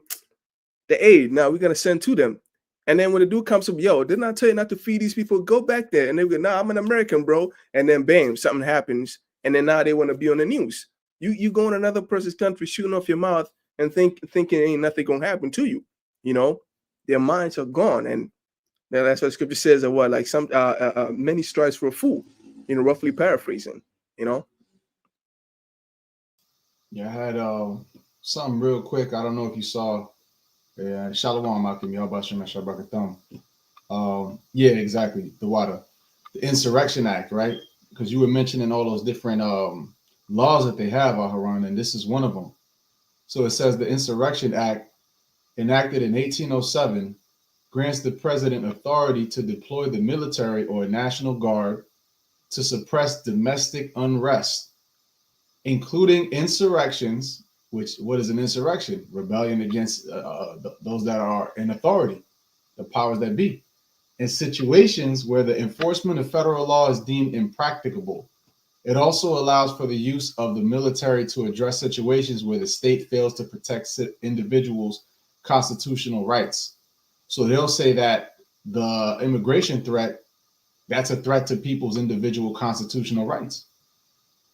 aid. Now we're gonna send to them. And then when the dude comes up, yo, didn't I tell you not to feed these people? Go back there. And they go, nah, I'm an American, bro. And then bam, something happens. And then now they want to be on the news. You go in another person's country shooting off your mouth and thinking ain't nothing gonna happen to you. You know, their minds are gone. And that's what scripture says that what, like some many stripes for a fool, you know, roughly paraphrasing, you know. Yeah, I had something real quick. I don't know if you saw. Shalom, Malcolm. Yahawashi Shabbat. Yeah, exactly. The water, the Insurrection Act, right? Because you were mentioning all those different laws that they have, Aharon, and this is one of them. So it says the Insurrection Act, enacted in 1807, grants the president authority to deploy the military or National Guard to suppress domestic unrest, including insurrections. Which, what is an insurrection? Rebellion against those that are in authority, the powers that be, in situations where the enforcement of federal law is deemed impracticable. It also allows for the use of the military to address situations where the state fails to protect individuals' constitutional rights. So they'll say that the immigration threat, that's a threat to people's individual constitutional rights,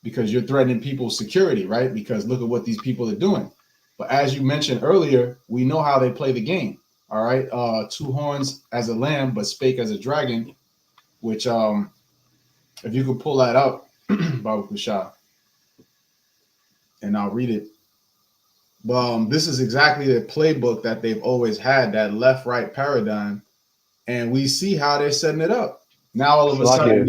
because you're threatening people's security, right? Because look at what these people are doing. But as you mentioned earlier, we know how they play the game. All right. Two horns as a lamb, but spake as a dragon, which if you could pull that up, Babu Kusha, and I'll read it. This is exactly the playbook that they've always had, that left-right paradigm. And we see how they're setting it up. Now all of a sudden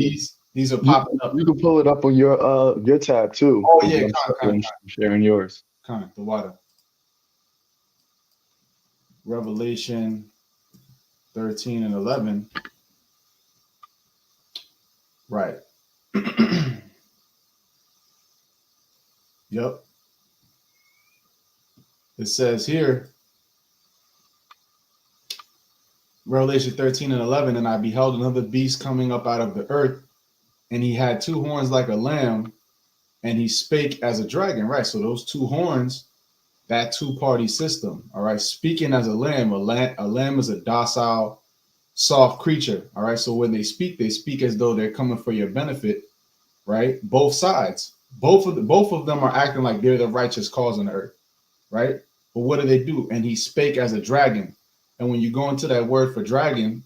these are popping up. You can pull it up on your tab too. Oh yeah, I'm sharing yours. The water. Revelation 13 and 11. Right. Yep. It says here, Revelation 13 and 11, and I beheld another beast coming up out of the earth, and he had two horns like a lamb, and he spake as a dragon. Right. So those two horns, that two-party system. All right. Speaking as a lamb is a docile, soft creature. All right. So when they speak as though they're coming for your benefit. Right. Both sides. Both of them are acting like they're the righteous cause on the earth. Right. But what do? And he spake as a dragon. And when you go into that word for dragon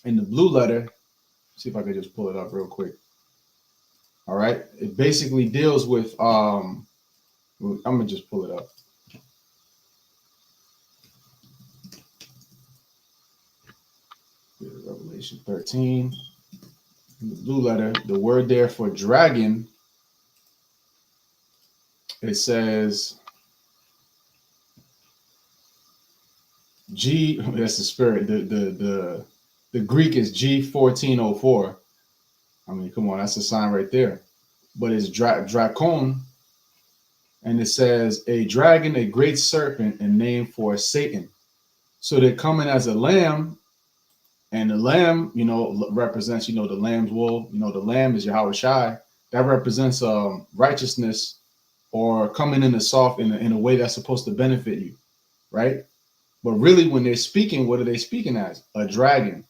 in the blue letter, see if I could just pull it up real quick. All right. It basically deals with I'm gonna just pull it up. Revelation 13. In the blue letter, the word there for dragon, it says G, that's the spirit. The Greek is G1404. I mean, come on, that's a sign right there. But it's Dracon, and it says a dragon, a great serpent, and name for Satan. So they're coming as a lamb, and the lamb, represents, the lamb's wool. The lamb is Yahawashi. That represents righteousness, or coming in in a way that's supposed to benefit you, right? But really, when they're speaking, what are they speaking as? A dragon,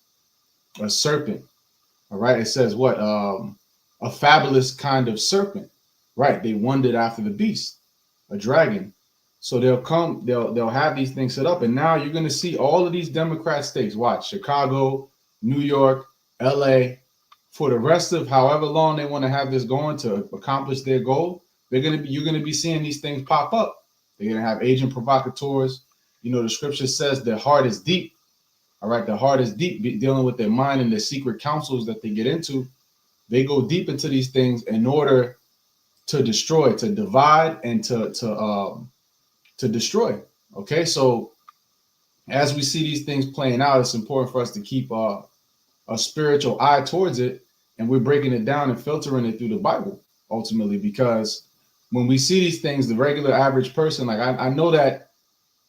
a serpent. All right. It says what? A fabulous kind of serpent. Right. They wandered after the beast, a dragon. So they'll have these things set up. And now you're going to see all of these Democrat states. Watch, Chicago, New York, LA, for the rest of however long they want to have this going to accomplish their goal. You're going to be seeing these things pop up. They're going to have agent provocateurs. The scripture says their heart is deep. All right. The heart is deep, dealing with their mind and their secret counsels that they get into. They go deep into these things in order to destroy, to divide, and to destroy. Okay. So as we see these things playing out, it's important for us to keep a spiritual eye towards it. And we're breaking it down and filtering it through the Bible ultimately, because when we see these things, the regular average person, like I know that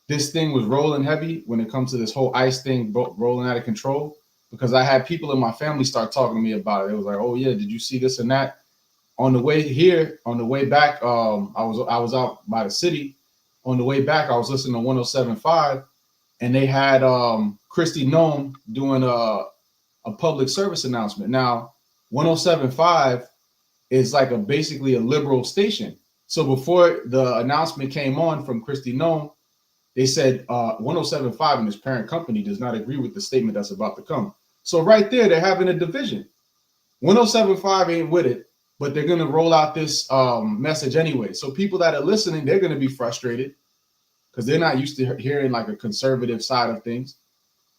this thing was rolling heavy when it comes to this whole ICE thing rolling out of control, because I had people in my family start talking to me about it. It was like, oh yeah, did you see this and that? On the way here, on the way back, I was out by the city. On the way back, I was listening to 107.5, and they had Christy Nome doing a public service announcement. Now, 107.5 is like basically a liberal station. So before the announcement came on from Christy Nome, they said 107.5 and his parent company does not agree with the statement that's about to come. So right there, they're having a division. 107.5 ain't with it, but they're going to roll out this message anyway. So people that are listening, they're going to be frustrated because they're not used to hearing like a conservative side of things,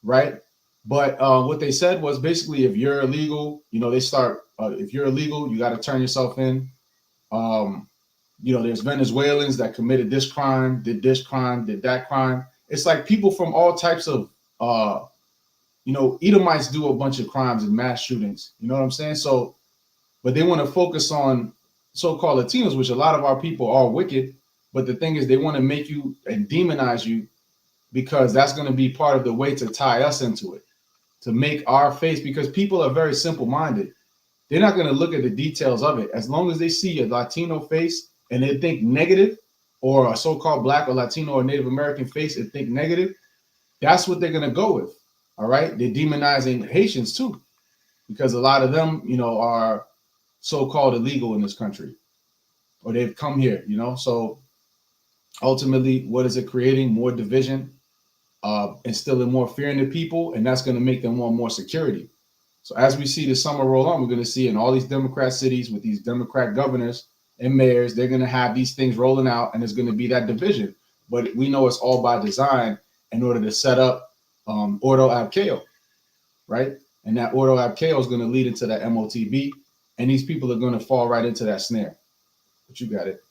right? But what they said was basically, if you're illegal, you know, they start, if you're illegal, you got to turn yourself in. You know, there's Venezuelans that committed this crime, did that crime. It's like people from all types of, you know, Edomites do a bunch of crimes and mass shootings. You know what I'm saying? So, but they want to focus on so-called Latinos, which a lot of our people are wicked. But the thing is, they want to make you and demonize you because that's going to be part of the way to tie us into it, to make our face, because people are very simple-minded. They're not going to look at the details of it. As long as they see a Latino face and they think negative, or a so-called Black or Latino or Native American face and think negative, that's what they're going to go with. All right. They're demonizing Haitians too, because a lot of them, you know, are so-called illegal in this country, or they've come here, you know. So ultimately, what is it creating? More division, instilling more fear in the people, and that's going to make them want more security. So as we see the summer roll on, we're going to see in all these Democrat cities with these Democrat governors and mayors, they're going to have these things rolling out, and there's going to be that division. But we know it's all by design in order to set up ordo ab chaos, right? And that ordo ab chaos is going to lead into that MOTB, and these people are going to fall right into that snare. But you got it.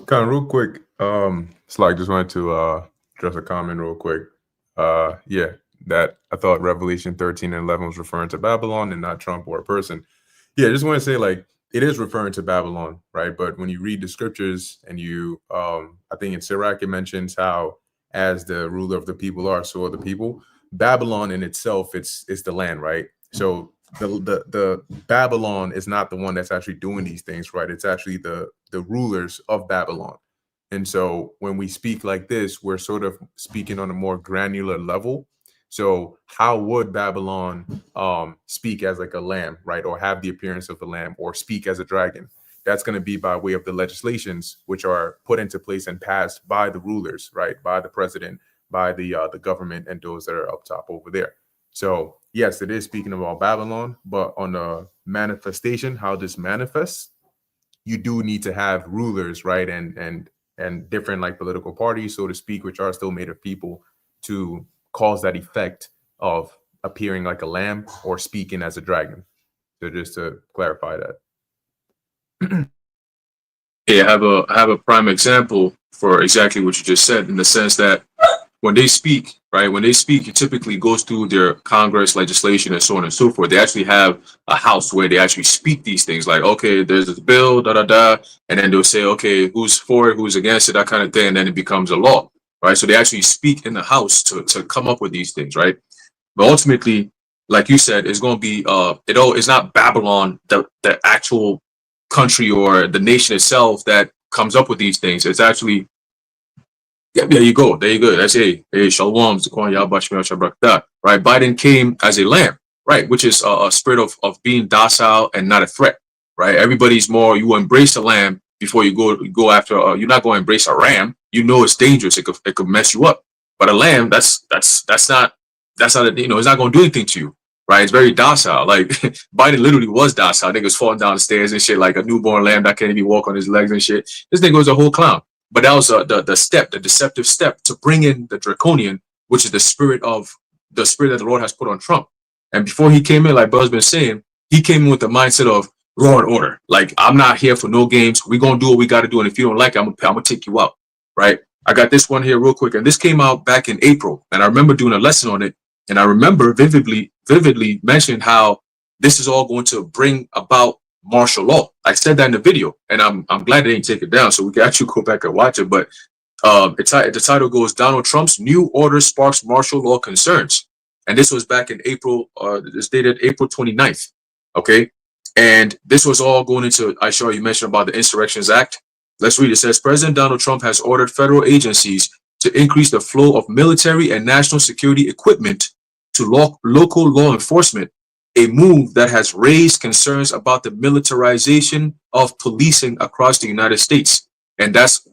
Kind of real quick, Sly, just wanted to address a comment real quick. Yeah, that I thought Revelation 13 and 11 was referring to Babylon and not Trump or a person. Yeah, I just want to say, like, it is referring to Babylon, right? But when you read the scriptures and you, I think in Sirach, it mentions how as the ruler of the people are, so are the people. Babylon in itself, it's the land, right? So the Babylon is not the one that's actually doing these things, right? It's actually the rulers of Babylon. And so when we speak like this, we're sort of speaking on a more granular level. So how would Babylon speak as like a lamb, right? Or have the appearance of a lamb, or speak as a dragon? That's going to be by way of the legislations which are put into place and passed by the rulers, right? By the president, by the government, and those that are up top over there. So yes, it is speaking about Babylon, but on the manifestation, how this manifests, you do need to have rulers, right? And different like political parties, so to speak, which are still made of people, to cause that effect of appearing like a lamb or speaking as a dragon. So just to clarify that. Yeah, I have a prime example for exactly what you just said, in the sense that when they speak, right, when they speak, it typically goes through their Congress legislation and so on and so forth. They actually have a house where they actually speak these things, like, okay, there's this bill, da da da, and then they'll say, okay, who's for it, who's against it, that kind of thing, and then it becomes a law, right? So they actually speak in the house to come up with these things, right? But ultimately, like you said, it's going to be it's not Babylon, the actual country or the nation itself, that comes up with these things. It's actually, yeah, there you go. That's hey, Shalom, God YAHAWAH, right? Biden came as a lamb, right? Which is a spirit of being docile and not a threat, right? Everybody's more, you embrace a lamb before you go after. You're not going to embrace a ram. You know it's dangerous. It could mess you up. But a lamb, that's not you know, it's not going to do anything to you, right? It's very docile. Like Biden literally was docile. Niggas falling down the stairs and shit, like a newborn lamb that can't even walk on his legs and shit. This nigga was a whole clown. But that was the deceptive step to bring in the draconian, which is the spirit that the Lord has put on Trump. And before he came in, like Buzz been saying, he came in with the mindset of law and order. Like, I'm not here for no games. We're going to do what we got to do. And if you don't like it, I'm going to take you out, right? I got this one here real quick. And this came out back in April. And I remember doing a lesson on it. And I remember vividly mentioning how this is all going to bring about martial law. I said that in the video, and I'm glad they didn't take it down, so we can actually go back and watch it. But The title goes, Donald Trump's new order sparks martial law concerns. And this was back in April, it's dated April 29th. Okay. And this was all going into, I saw you mentioned about the Insurrections Act. Let's read. It says, President Donald Trump has ordered federal agencies to increase the flow of military and national security equipment to local law enforcement, a move that has raised concerns about the militarization of policing across the United States. And that's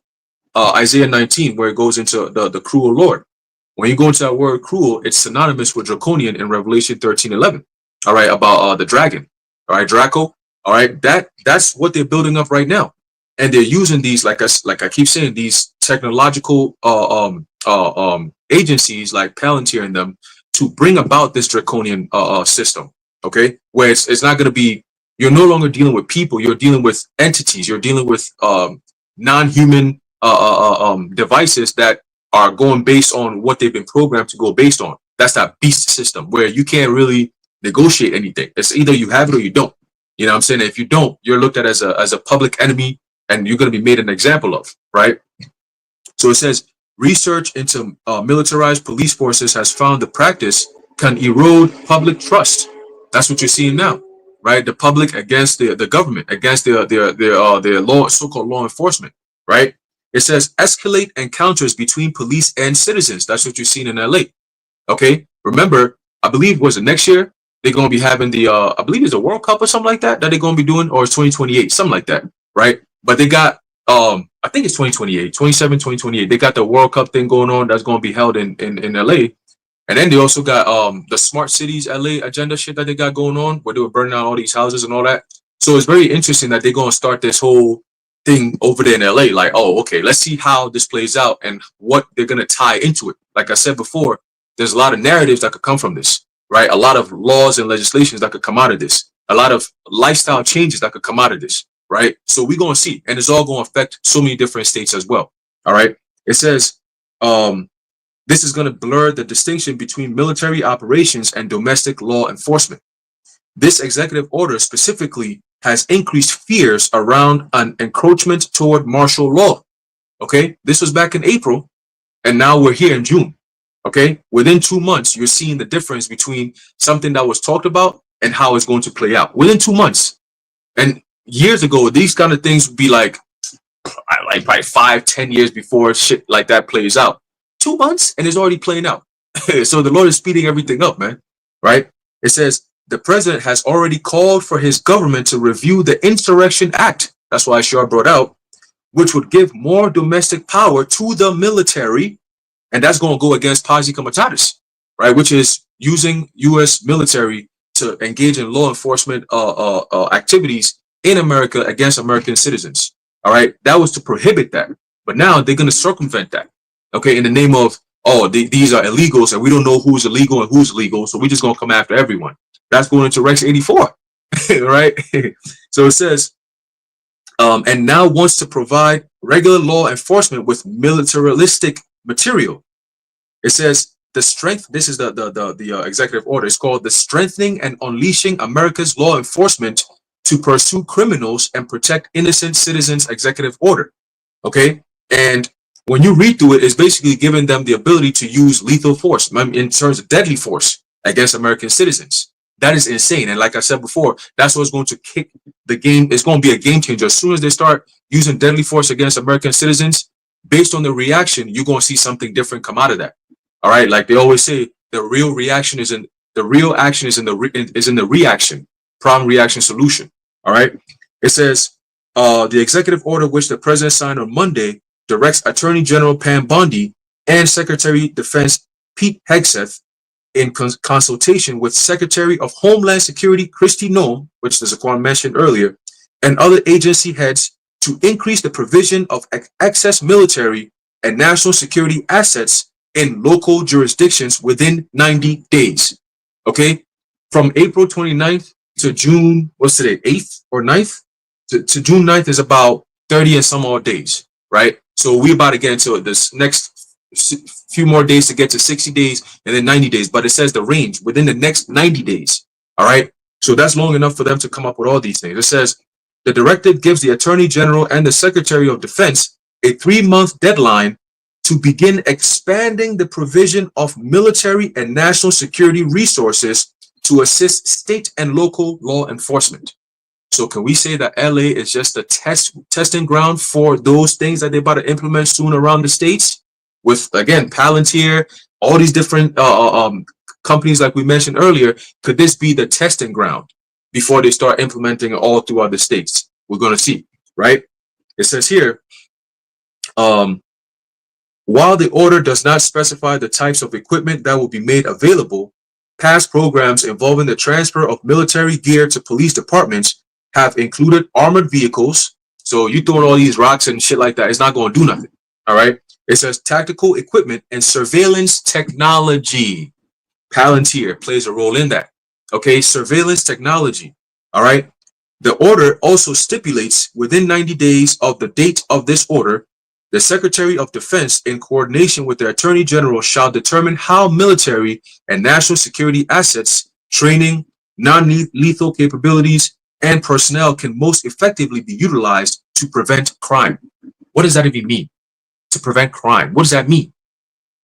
Isaiah 19, where it goes into the cruel Lord. When you go into that word cruel, it's synonymous with draconian in Revelation 13:11. All right, about the dragon. All right, Draco. All right, that's what they're building up right now, and they're using these, like I keep saying, these technological agencies like Palantir and them to bring about this draconian system. Okay, where it's not going to be. You're no longer dealing with people. You're dealing with entities. You're dealing with non-human devices that are going based on what they've been programmed to go based on. That's that beast system where you can't really negotiate anything. It's either you have it or you don't. You know what I'm saying? If you don't, you're looked at as a public enemy and you're going to be made an example of, right? So it says, research into militarized police forces has found the practice can erode public trust. That's what you're seeing now, right? The public against the government, against their law, so-called law enforcement, right? It says escalate encounters between police and citizens. That's what you're seeing in LA. Okay. Remember, I believe was it next year they're going to be having the I believe it's a World Cup or something like that they're going to be doing, or it's 2028, something like that, right? But they got I think it's 2028, 27, 2028. They got the World Cup thing going on that's going to be held in LA. And then they also got the smart cities LA agenda shit that they got going on, where they were burning down all these houses and all that. So it's very interesting that they're going to start this whole thing over there in LA. Like, oh, okay, let's see how this plays out and what they're going to tie into it. Like I said before, there's a lot of narratives that could come from this, right? A lot of laws and legislations that could come out of this. A lot of lifestyle changes that could come out of this, right? So we're going to see, and it's all going to affect so many different states as well. All right. It says, this is going to blur the distinction between military operations and domestic law enforcement. This executive order specifically has increased fears around an encroachment toward martial law. Okay, this was back in April, and now we're here in June. Okay, within 2 months, you're seeing the difference between something that was talked about and how it's going to play out within 2 months. And years ago, these kind of things would be like probably 5-10 years before shit like that plays out. 2 months and it's already playing out. So the Lord is speeding everything up, man. Right? It says the president has already called for his government to review the Insurrection Act. That's why Shar brought out, which would give more domestic power to the military. And that's going to go against Paz y Comitatus, right? Which is using U.S. military to engage in law enforcement activities in America against American citizens. All right. That was to prohibit that. But now they're going to circumvent that. Okay. In the name of, these are illegals and we don't know who's illegal and who's legal. So we're just going to come after everyone. That's going into Rex 84. Right. So it says, and now wants to provide regular law enforcement with militaristic material. It says the strength. This is the executive order. It's called the Strengthening and Unleashing America's Law Enforcement to Pursue Criminals and Protect Innocent Citizens executive order. Okay. And when you read through it, it's basically giving them the ability to use lethal force in terms of deadly force against American citizens. That is insane. And like I said before, that's what's going to kick the game. It's going to be a game changer. As soon as they start using deadly force against American citizens, based on the reaction, you're going to see something different come out of that. All right. Like they always say, the real reaction is in the real action is in the reaction, problem, reaction, solution. All right. It says the executive order, which the president signed on Monday, directs Attorney General Pam Bondi and Secretary of Defense Pete Hegseth in consultation with Secretary of Homeland Security Kristi Noem, which the Zaquan mentioned earlier, and other agency heads to increase the provision of excess military and national security assets in local jurisdictions within 90 days. Okay? From April 29th to June, what's today, 8th or 9th? To June 9th is about 30 and some odd days, right? So we're about to get into this next few more days to get to 60 days and then 90 days. But it says the range within the next 90 days. All right. So that's long enough for them to come up with all these things. It says the directive gives the Attorney General and the Secretary of Defense a 3-month deadline to begin expanding the provision of military and national security resources to assist state and local law enforcement. So can we say that LA is just a testing ground for those things that they're about to implement soon around the states? With, again, Palantir, all these different companies like we mentioned earlier, could this be the testing ground before they start implementing it all throughout the states? We're going to see, right? It says here, while the order does not specify the types of equipment that will be made available, past programs involving the transfer of military gear to police departments have included armored vehicles. So you throwing all these rocks and shit like that, it's not going to do nothing. All right. It says tactical equipment and surveillance technology. Palantir plays a role in that. Okay. Surveillance technology. All right. The order also stipulates within 90 days of the date of this order, the Secretary of Defense, in coordination with the Attorney General, shall determine how military and national security assets, training, non-lethal capabilities, and personnel can most effectively be utilized to prevent crime. What does that even mean? To prevent crime. What does that mean?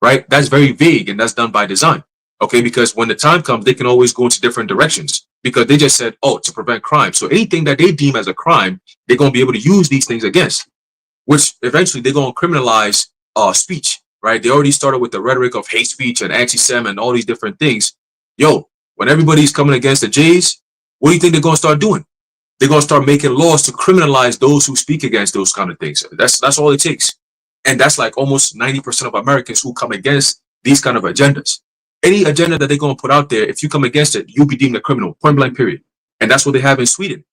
Right? That's very vague, and that's done by design. Okay, because when the time comes, they can always go into different directions because they just said, oh, to prevent crime. So anything that they deem as a crime, they're going to be able to use these things against, which eventually they're going to criminalize speech, right? They already started with the rhetoric of hate speech and anti-Sem and all these different things. Yo, when everybody's coming against the Jays, what do you think they're going to start doing? They're going to start making laws to criminalize those who speak against those kind of things. That's all it takes. And that's like almost 90% of Americans who come against these kind of agendas. Any agenda that they're going to put out there, if you come against it, you'll be deemed a criminal, point blank, period. And that's what they have in Sweden.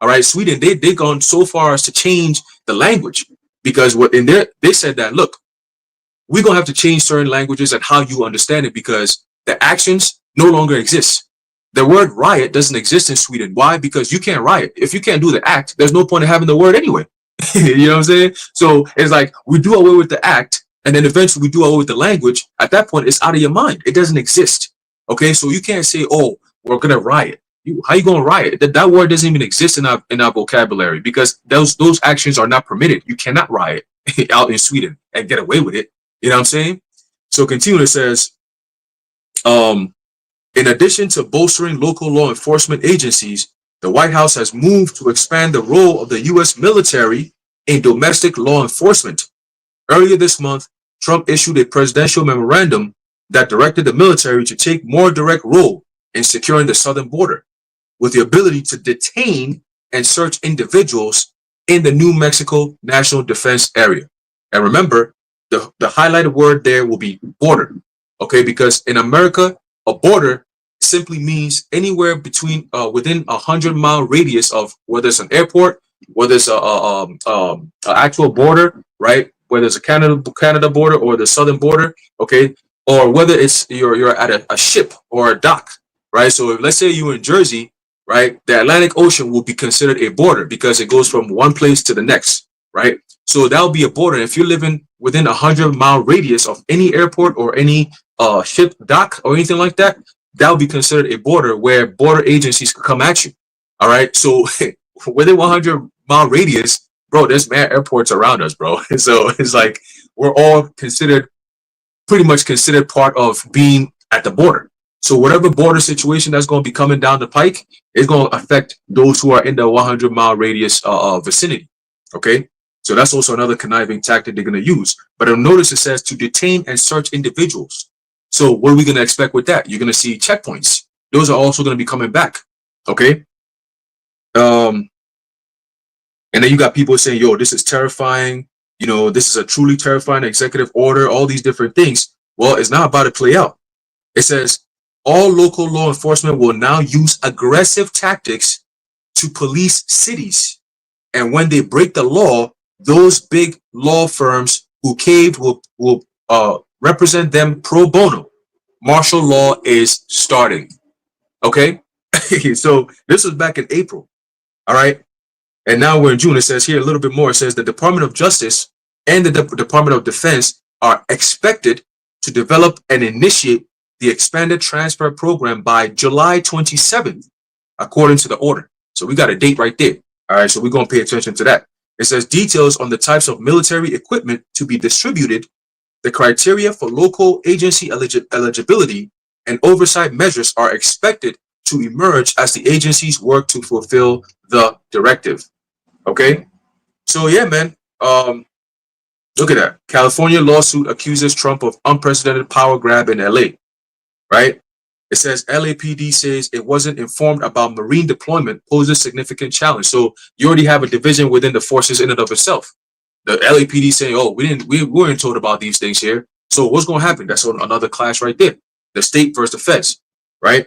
All right, Sweden, they've gone so far as to change the language because what in there, they said that, look, we're going to have to change certain languages and how you understand it because the actions no longer exist. The word riot doesn't exist in Sweden. Why? Because you can't riot. If you can't do the act, there's no point in having the word anyway. You know what I'm saying? So it's like we do away with the act and then eventually we do away with the language. At that point, it's out of your mind. It doesn't exist. Okay, so you can't say, oh, we're going to riot. How you going to riot? That word doesn't even exist in our vocabulary because those actions are not permitted. You cannot riot out in Sweden and get away with it. You know what I'm saying? So continue, it says, in addition to bolstering local law enforcement agencies, the White House has moved to expand the role of the U.S. military in domestic law enforcement. Earlier this month, Trump issued a presidential memorandum that directed the military to take more direct role in securing the southern border, with the ability to detain and search individuals in the New Mexico National Defense Area. And remember, the highlighted word there will be border, okay? Because in America, a border simply means anywhere between within 100-mile radius of whether it's an airport, whether it's a actual border, right? Whether it's a Canada border or the southern border, okay? Or whether it's you're at a ship or a dock, right? So if, let's say you're in Jersey, right? The Atlantic Ocean will be considered a border because it goes from one place to the next, right? So that'll be a border. If you're living within 100-mile radius of any airport or any ship dock or anything like that, that'll be considered a border where border agencies can come at you. All right. So within 100-mile radius, bro, there's mad airports around us, bro. So it's like we're all pretty much considered part of being at the border. So whatever border situation that's going to be coming down the pike is going to affect those who are in the 100-mile radius vicinity. Okay. So that's also another conniving tactic they're going to use. But notice it says to detain and search individuals. So what are we going to expect with that? You're going to see checkpoints. Those are also going to be coming back. Okay. And then you got people saying, yo, this is terrifying. You know, this is a truly terrifying executive order, all these different things. Well, it's not about to play out. It says all local law enforcement will now use aggressive tactics to police cities. And when they break the law, those big law firms who caved will represent them pro bono. Martial law is starting. Okay. So this was back in April. All right. And now we're in June. It says here a little bit more. It says the Department of Justice and the Department of Defense are expected to develop and initiate the expanded transfer program by July 27th, according to the order. So we got a date right there. All right. So we're going to pay attention to that. It says details on the types of military equipment to be distributed, The criteria for local agency eligibility and oversight measures are expected to emerge as the agencies work to fulfill the directive. Okay, so yeah, man. Look at that. California lawsuit accuses Trump of unprecedented power grab in LA. Right? It says LAPD says it wasn't informed about Marine deployment poses significant challenge. So you already have a division within the forces in and of itself. The LAPD saying, "Oh, we weren't told about these things here." So what's going to happen? That's another clash right there. The state versus the feds, right?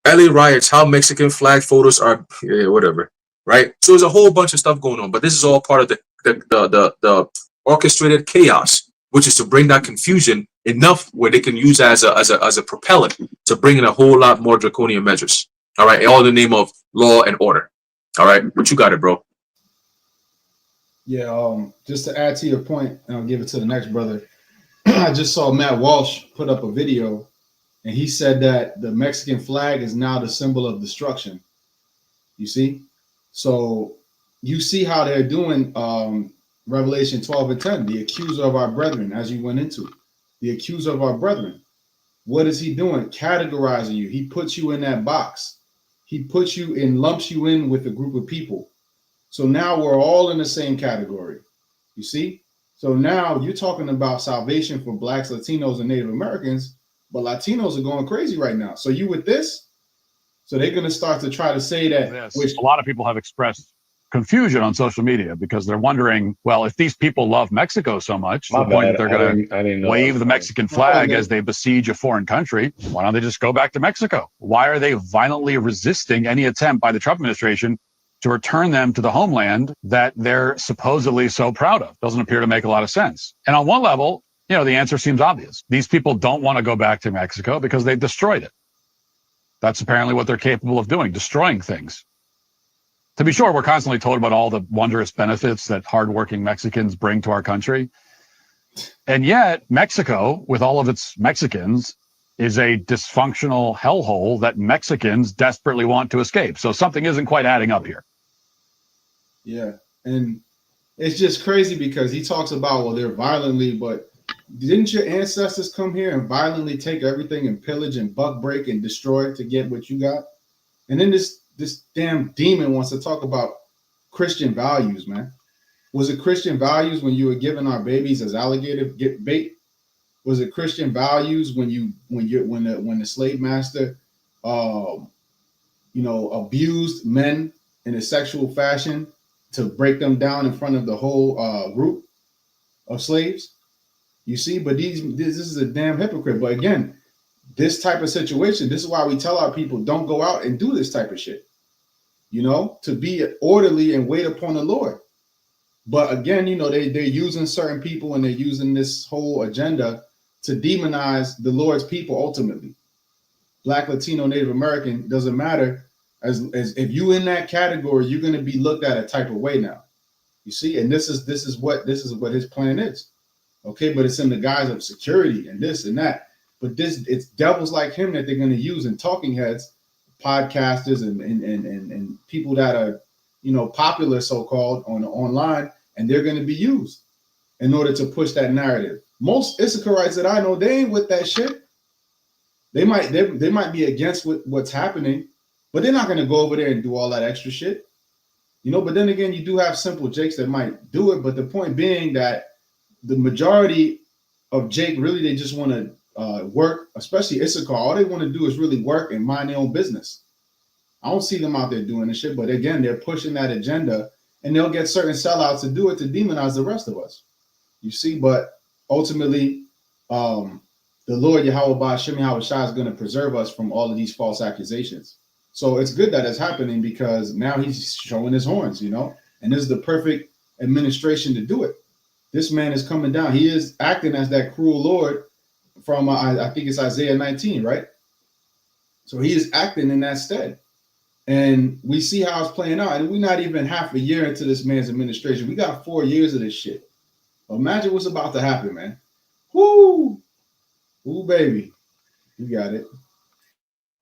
LA riots, how Mexican flag photos are, yeah, whatever, right? So there's a whole bunch of stuff going on, but this is all part of the orchestrated chaos, which is to bring that confusion enough where they can use as a propellant to bring in a whole lot more draconian measures. All right, all in the name of law and order. All right, but you got it, bro. Yeah, just to add to your point, and I'll give it to the next brother. I just saw Matt Walsh put up a video, and he said that the Mexican flag is now the symbol of destruction. You see? So you see how they're doing Revelation 12 and 10, the accuser of our brethren, as you went into. The accuser of our brethren. What is he doing? Categorizing you. He puts you in that box. He puts you in, lumps you in with a group of people. So now we're all in the same category. You see? So now you're talking about salvation for blacks, Latinos, and Native Americans, but Latinos are going crazy right now. So you with this? So they're going to start to try to say that. A lot of people have expressed confusion on social media because they're wondering, well, if these people love Mexico so much, to the point that they're going to wave the Mexican flag as they besiege a foreign country, why don't they just go back to Mexico? Why are they violently resisting any attempt by the Trump administration to return them to the homeland that they're supposedly so proud of? Doesn't appear to make a lot of sense. And on one level, you know, the answer seems obvious. These people don't want to go back to Mexico because they destroyed it. That's apparently what they're capable of doing, destroying things. To be sure, we're constantly told about all the wondrous benefits that hardworking Mexicans bring to our country. And yet, Mexico, with all of its Mexicans, is a dysfunctional hellhole that Mexicans desperately want to escape. So something isn't quite adding up here. Yeah. And it's just crazy because he talks about, well, they're violently, but didn't your ancestors come here and violently take everything and pillage and buck break and destroy to get what you got? And then this damn demon wants to talk about Christian values, man. Was it Christian values when you were giving our babies as alligator bait? Was it Christian values when the slave master abused men in a sexual fashion to break them down in front of the whole group of slaves? You see, but this is a damn hypocrite. But again, this type of situation, this is why we tell our people, don't go out and do this type of shit, to be orderly and wait upon the Lord. But again, they're using certain people and they're using this whole agenda to demonize the Lord's people ultimately. Black, Latino, Native American, doesn't matter. As if you in that category, you're going to be looked at a type of way now. You see, and this is what his plan is. Okay, but it's in the guise of security and this and that. But it's devils like him that they're going to use in talking heads, podcasters, and people that are, popular so-called online, and they're going to be used in order to push that narrative. Most Issacharites that I know, they ain't with that shit. They might be against what's happening, but they're not going to go over there and do all that extra shit. But then again, you do have simple Jakes that might do it. But the point being that the majority of Jake, really, they just want to work, especially Issachar. All they want to do is really work and mind their own business. I don't see them out there doing this shit, but again, they're pushing that agenda, and they'll get certain sellouts to do it to demonize the rest of us. You see, but ultimately, the Lord YAHAWAH Shem Yahawashi is going to preserve us from all of these false accusations. So it's good that it's happening because now he's showing his horns, and this is the perfect administration to do it. This man is coming down. He is acting as that cruel Lord from, I think it's Isaiah 19, right? So he is acting in that stead. And we see how it's playing out. And we're not even half a year into this man's administration. We got 4 years of this shit. Imagine what's about to happen, man. Woo! Ooh, baby. You got it.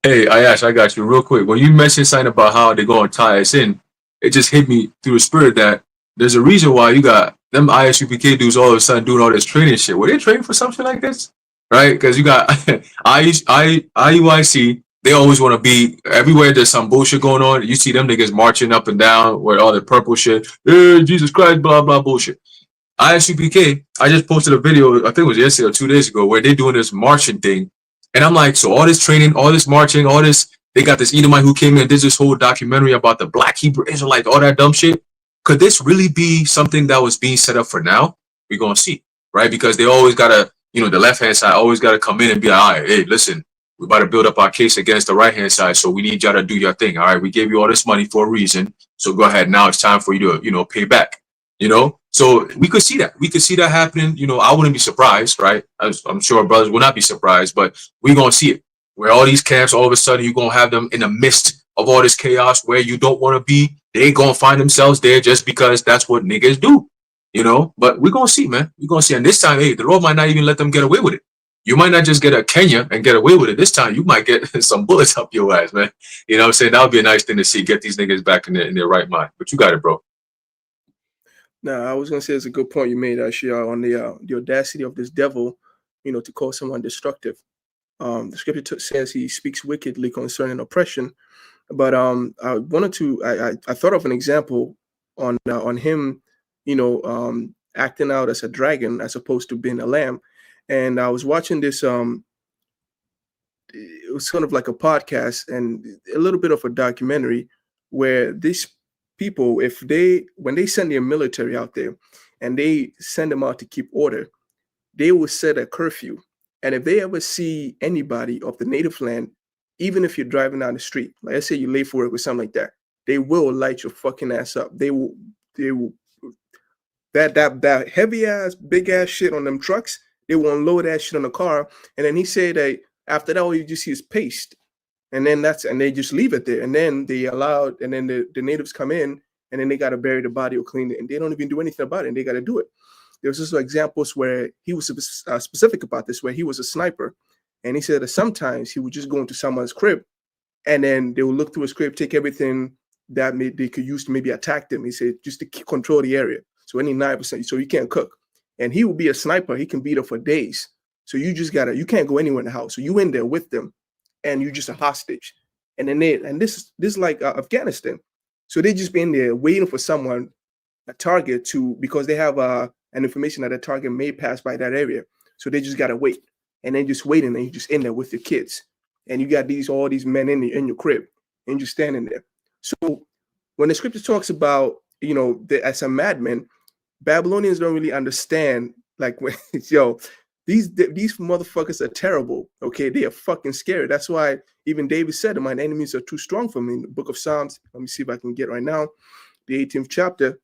Hey, Ayash, I got you real quick. When you mentioned something about how they're going to tie us in, it just hit me through the spirit that there's a reason why you got them ISUPK dudes all of a sudden doing all this training shit. Were they training for something like this? Right? Because you got IUIC, they always want to be everywhere there's some bullshit going on. You see them niggas marching up and down with all the purple shit. Hey, Jesus Christ, blah, blah, bullshit. ISUPK, I just posted a video, I think it was yesterday or 2 days ago, where they're doing this marching thing. And I'm like, so all this training, all this marching, all this, they got this Edomite who came in and did this whole documentary about the Black Hebrew Israelites, all that dumb shit. Could this really be something that was being set up for now? We're going to see, right? Because they always got to, you know, the left-hand side always got to come in and be like, all right, hey, listen, we about to build up our case against the right-hand side, so we need y'all to do your thing, all right? We gave you all this money for a reason, so go ahead. Now it's time for you to, you know, pay back, you know? So we could see that. We could see that happening. You know, I wouldn't be surprised, right? I'm sure brothers will not be surprised, but we're going to see it. Where all these camps, all of a sudden, you're going to have them in the midst of all this chaos where you don't want to be. They going to find themselves there just because that's what niggas do, you know? But we're going to see, man. We're going to see. And this time, hey, the Lord might not even let them get away with it. You might not just get a Kenya and get away with it. This time, you might get some bullets up your ass, man. You know what I'm saying? That would be a nice thing to see. Get these niggas back in their right mind. But you got it, bro. Now, I was going to say it's a good point you made, actually, on the audacity of this devil, you know, to call someone destructive. The scripture says he speaks wickedly concerning oppression. But I wanted to, I thought of an example on him, you know, acting out as a dragon as opposed to being a lamb. And I was watching this, it was kind of like a podcast and a little bit of a documentary where these people, when they send their military out there and they send them out to keep order, they will set a curfew. And if they ever see anybody of the native land, even if you're driving down the street, like let's say you late for work or something like that, they will light your fucking ass up. They will that heavy ass, big ass shit on them trucks, they will unload that shit on the car. And then he said that after that, all you just see is paste. And then they just leave it there. And then and then the natives come in and then they got to bury the body or clean it. And they don't even do anything about it. And they got to do it. There's also examples where he was specific about this, where he was a sniper. And he said that sometimes he would just go into someone's crib and then they would look through his crib, take everything that they could use to maybe attack them. He said, just to control the area. So any 9%, so you can't cook. And he will be a sniper. He can be there for days. So you can't go anywhere in the house. So you in there with them and you're just a hostage. And then this is like Afghanistan. So they just be in there waiting for someone, a target because they have an information that a target may pass by that area. So they just got to wait. And then just waiting and you just in there with your kids. And you got all these men in your crib and you're standing there. So when the scripture talks about, you know, as a madman, Babylonians don't really understand, like, when these motherfuckers are terrible. Okay, they are fucking scary. That's why even David said, "My enemies are too strong for me." In the book of Psalms, let me see if I can get right now, the 18th chapter,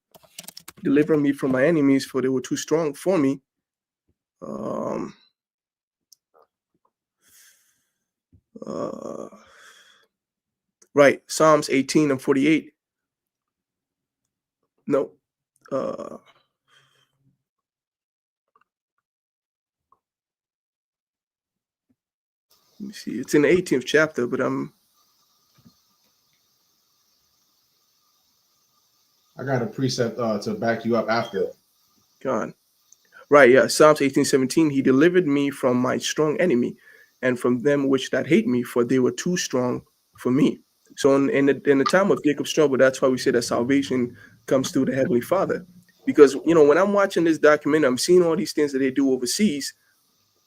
"Deliver me from my enemies, for they were too strong for me." Right, Psalms 18 and 48. No. Let me see. It's in the 18th chapter, but I got a precept to back you up after. God. Right, yeah. Psalms 18:17. He delivered me from my strong enemy, and from them which that hate me, for they were too strong for me. So in the time of Jacob's trouble, that's why we say that salvation comes through the Heavenly Father. Because, you know, when I'm watching this documentary, I'm seeing all these things that they do overseas,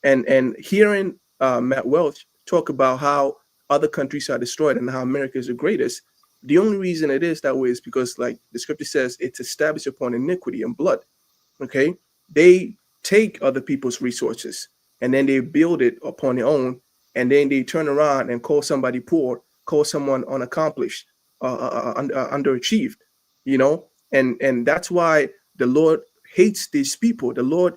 and hearing Matt Welch talk about how other countries are destroyed and how America is the greatest. The only reason it is that way is because, like the scripture says, it's established upon iniquity and blood. Okay, they take other people's resources and then they build it upon their own, and then they turn around and call somebody poor, call someone unaccomplished, underachieved, you know, and that's why the Lord hates these people. The Lord,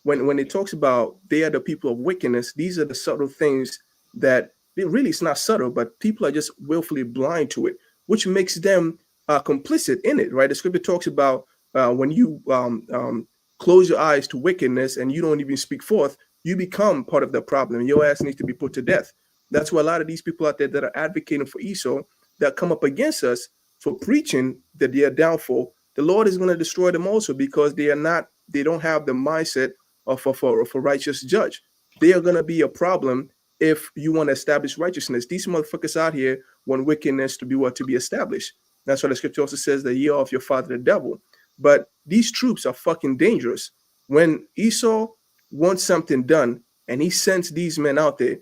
when it talks about they are the people of wickedness, these are the subtle things that really, it's not subtle, but people are just willfully blind to it, which makes them complicit in it, right? The scripture talks about when you close your eyes to wickedness and you don't even speak forth, you become part of the problem. Your ass needs to be put to death. That's why a lot of these people out there that are advocating for Esau, that come up against us for preaching that their downfall, the Lord is going to destroy them also, because they don't have the mindset of a righteous judge. They are going to be a problem if you want to establish righteousness. These motherfuckers out here want wickedness to be established. That's why the scripture also says that ye are of your father the devil. But these troops are fucking dangerous. When Esau wants something done and he sends these men out there,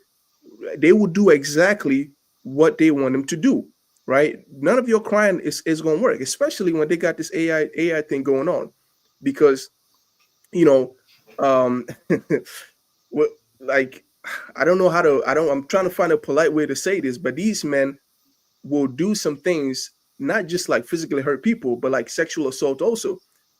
they will do exactly what they want them to do, right? None of your crying is going to work, especially when they got this AI thing going on, because, you know, like, I don't know how to, I'm trying to find a polite way to say this, but these men will do some things, not just like physically hurt people, but like sexual assault also.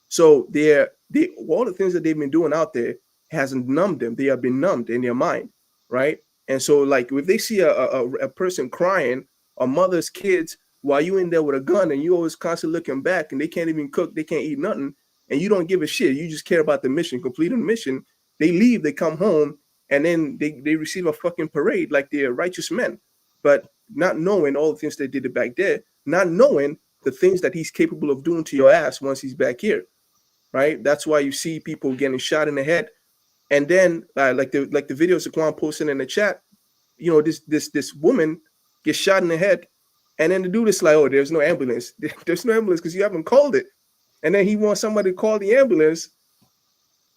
So all the things that they've been doing out there hasn't numbed them. They have been numbed in their mind, right? And so, like, if they see a person crying, a mother's kids, while you in there with a gun, and you always constantly looking back, and they can't even cook, they can't eat nothing, and you don't give a shit, you just care about the mission, completing the mission. They leave, they come home, and then they receive a fucking parade like they're righteous men, but not knowing all the things they did back there, not knowing the things that he's capable of doing to your ass once he's back here, right? That's why you see people getting shot in the head. And then like the videos that Kwan posting in the chat, you know, this woman gets shot in the head, and then the dude is like, oh, there's no ambulance. There's no ambulance because you haven't called it. And then he wants somebody to call the ambulance.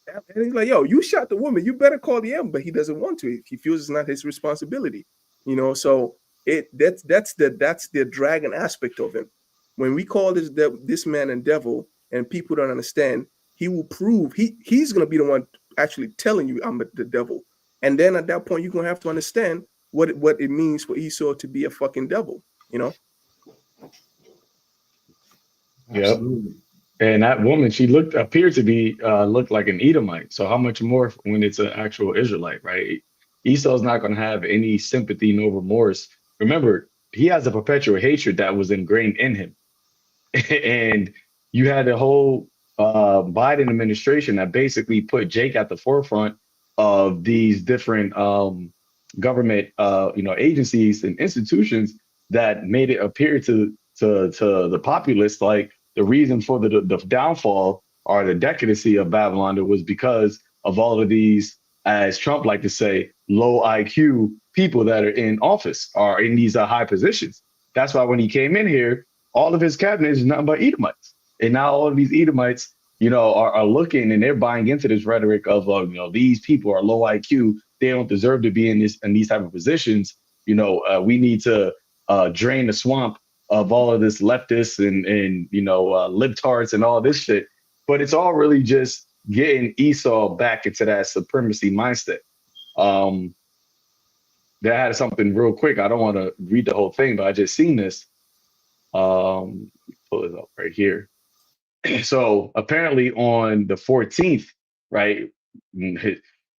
And he's like, yo, you shot the woman, you better call the ambulance. But he doesn't want to. He feels it's not his responsibility. You know, so that's the dragon aspect of him. When we call this man a devil and people don't understand, he will prove he's gonna be the one actually telling you I'm the devil. And then at that point, you're gonna have to understand what it means for Esau to be a fucking devil, you know? Absolutely. Yep. And that woman, she appeared to be looked like an Edomite. So how much more when it's an actual Israelite, right? Esau's not going to have any sympathy, no remorse. Remember, he has a perpetual hatred that was ingrained in him. And you had the whole Biden administration that basically put Jake at the forefront of these different government agencies and institutions that made it appear to the populace like the reason for the downfall or the decadency of Babylon was because of all of these, as Trump liked to say, low IQ people that are in office or in these high positions. That's why when he came in here, all of his cabinet is nothing but Edomites. And now all of these Edomites, are looking and they're buying into this rhetoric of, these people are low IQ. They don't deserve to be in these type of positions. We need to drain the swamp of all of this leftists and libtards and all this shit. But it's all really just getting Esau back into that supremacy mindset. That had something real quick. I don't want to read the whole thing, but I just seen this. Pull it up right here. So apparently on the 14th, right?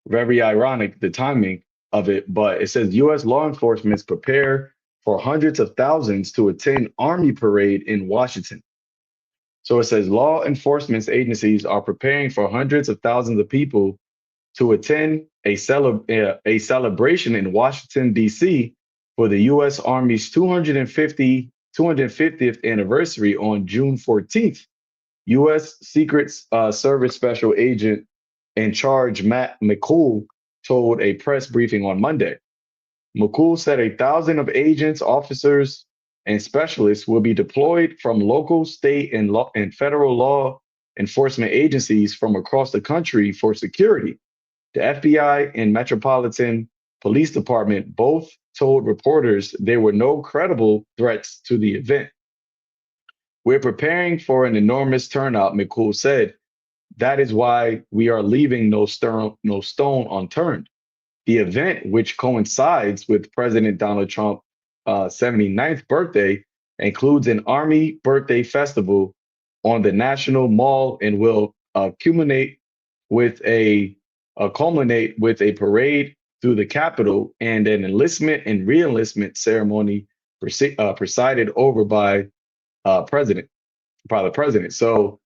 Very ironic, the timing of it, but it says U.S. law enforcement prepare for hundreds of thousands to attend Army parade in Washington. So it says law enforcement agencies are preparing for hundreds of thousands of people to attend a celebration in Washington, D.C. for the U.S. Army's 250th anniversary on June 14th. U.S. Secret Service Special Agent in charge Matt McCool told a press briefing on Monday. McCool said 1,000 of agents, officers, and specialists will be deployed from local, state, and federal law enforcement agencies from across the country for security. The FBI and Metropolitan Police Department both told reporters there were no credible threats to the event. We're preparing for an enormous turnout, McCool said. That is why we are leaving no stone unturned. The event, which coincides with President Donald Trump's 79th birthday, includes an Army birthday festival on the National Mall and will culminate with a parade through the Capitol and an enlistment and re-enlistment ceremony presided over by the president. So,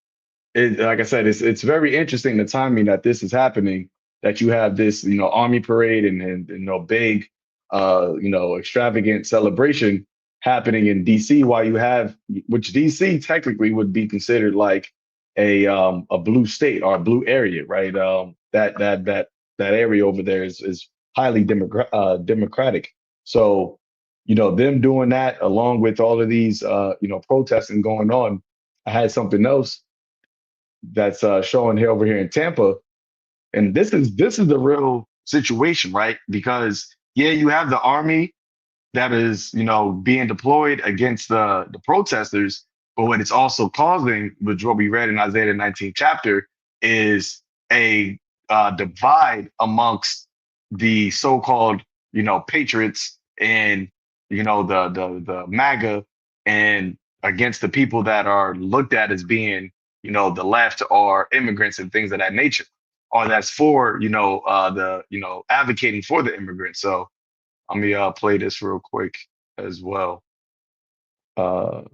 like I said, it's very interesting the timing that this is happening. That you have this, Army parade and big, extravagant celebration happening in DC, while you have, which DC technically would be considered like a blue state or a blue area, right? That area over there is highly democratic. So, them doing that along with all of these protesting going on. I had something else that's showing here over here in Tampa, and this is the real situation, right? Because yeah, you have the army that is, being deployed against the protesters. But what it's also causing, which what we read in Isaiah the 19th chapter, is a divide amongst the so-called, patriots and the MAGA, and against the people that are looked at as being, the left or immigrants and things of that nature, or that's for, advocating for the immigrants. So let me play this real quick as well. So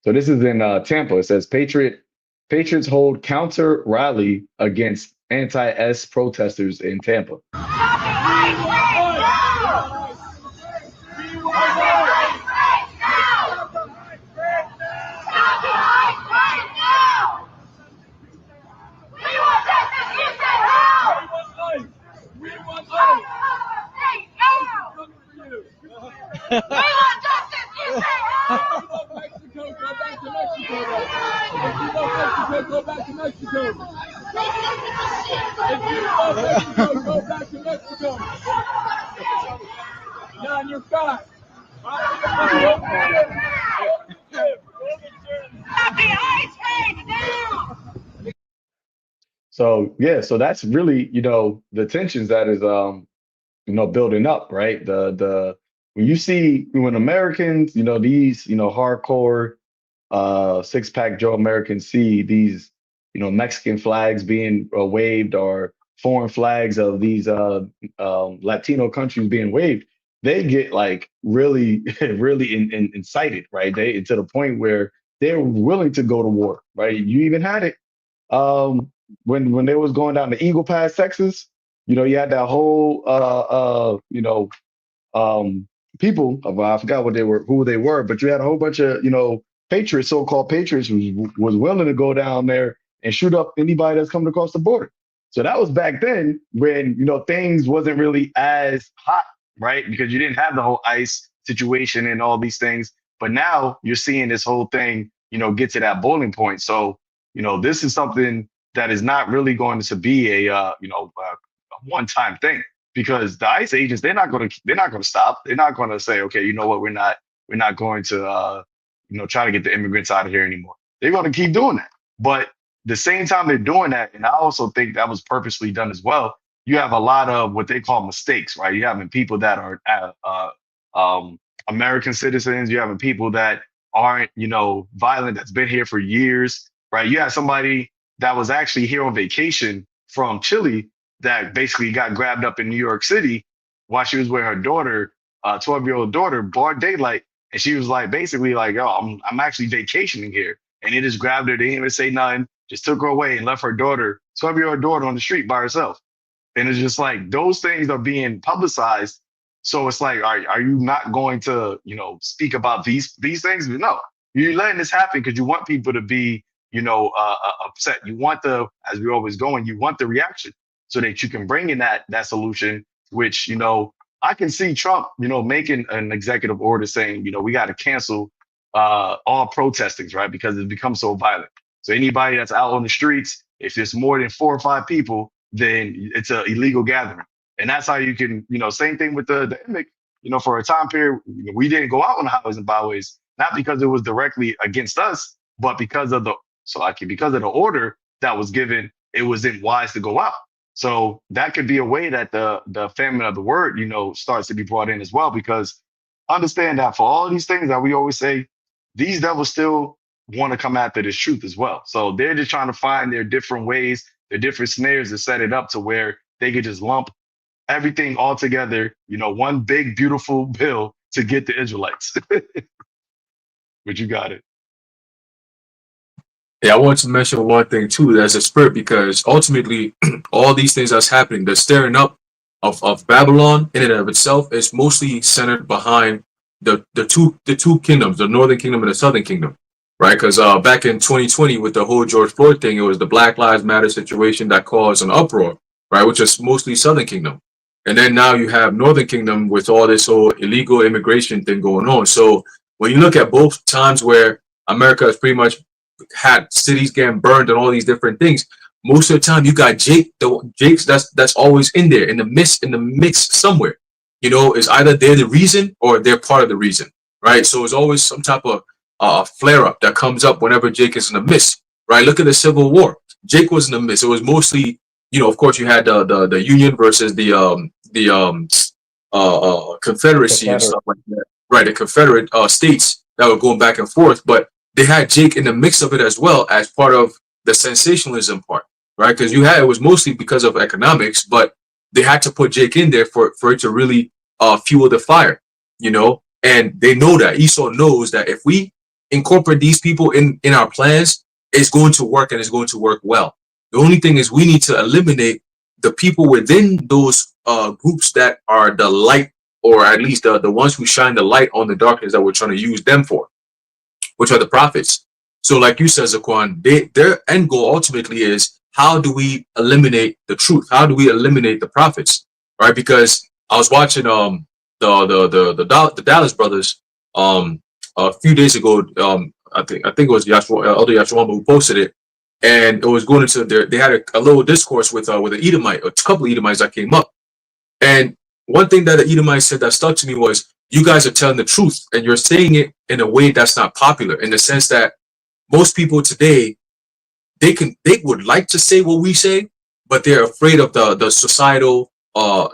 this is in Tampa. It says Patriots hold counter rally against anti-S protesters in Tampa. Go back to Mexico. If you love Mexico, go back to Mexico. John, you're fast. So yeah, so that's really, the tensions that is building up, right? The when Americans, these, hardcore six-pack Joe Americans see these, Mexican flags being waved, or foreign flags of these Latino countries being waved, they get like really, really incited, right? They, to the point where they're willing to go to war, right? You even had it when they was going down to Eagle Pass, Texas. You had that whole people, I forgot who they were, but you had a whole bunch of patriots, so-called patriots, who was willing to go down there and shoot up anybody that's coming across the border. So that was back then when things wasn't really as hot, right? Because you didn't have the whole ICE situation and all these things. But now you're seeing this whole thing, get to that boiling point. So this is something that is not really going to be a one-time thing, because the ICE agents, they're not going to stop. They're not going to say, okay, you know what, we're not going to try to get the immigrants out of here anymore. They're going to keep doing that. But the same time they're doing that, and I also think that was purposely done as well, you have a lot of what they call mistakes, right? You're having people that are American citizens. You're having people that aren't, violent, that's been here for years, right? You have somebody that was actually here on vacation from Chile that basically got grabbed up in New York City while she was with her daughter, 12-year-old daughter, broad daylight. And she was like, basically like, oh, I'm actually vacationing here. And they just grabbed her. They didn't even say nothing, just took her away and left her daughter, 12-year-old daughter, on the street by herself. And it's just like, those things are being publicized. So it's like, are you not going to, speak about these things? No, you're letting this happen because you want people to be, upset. You want as we always going, you want the reaction so that you can bring in that solution, which, I can see Trump, making an executive order saying, we got to cancel all protestings, right? Because it's become so violent. So anybody that's out on the streets, if there's more than 4 or 5 people, then it's an illegal gathering. And that's how you can, same thing with the emic, for a time period, we didn't go out on the highways and byways, not because it was directly against us, but because of the order that was given, it wasn't wise to go out. So that could be a way that the famine of the word, starts to be brought in as well, because understand that for all these things that we always say, these devils still want to come after this truth as well. So they're just trying to find their different ways, their different snares to set it up to where they could just lump everything all together, one big, beautiful bill to get the Israelites. But you got it. Yeah, I want to mention one thing too, that's a spirit, because ultimately all these things that's happening, they're stirring up of Babylon in and of itself is mostly centered behind the two kingdoms, the northern kingdom and the southern kingdom, right? Because back in 2020 with the whole George Floyd thing, it was the Black Lives Matter situation that caused an uproar, right? Which is mostly southern kingdom. And then now you have northern kingdom with all this whole illegal immigration thing going on. So when you look at both times where America has pretty much had cities getting burned and all these different things, most of the time you got Jake's that's always in there in the mix somewhere. You know, is either they're the reason or they're part of the reason, right? So it's always some type of flare up that comes up whenever Jake is in the midst, right? Look at the Civil War. Jake was in the midst. It was mostly, you know, of course you had the Union versus the Confederacy and stuff like that, right? The Confederate states that were going back and forth, but they had Jake in the mix of it as well as part of the sensationalism part, right? Because it was mostly because of economics, but they had to put Jake in there for it to really fuel the fire, you know? And they know that. Esau knows that if we incorporate these people in our plans, it's going to work and it's going to work well. The only thing is we need to eliminate the people within those groups that are the light, or at least the ones who shine the light on the darkness that we're trying to use them for, which are the prophets. So like you said, Zaquan, their end goal ultimately is, how do we eliminate the truth? How do we eliminate the prophets? Right? Because I was watching the Dallas brothers a few days ago. I think it was Elder Yashua who posted it, and it was going into they had a little discourse with an Edomite, a couple of Edomites that came up. And one thing that the Edomite said that stuck to me was, you guys are telling the truth and you're saying it in a way that's not popular, in the sense that most people today, they would like to say what we say, but they're afraid of the societal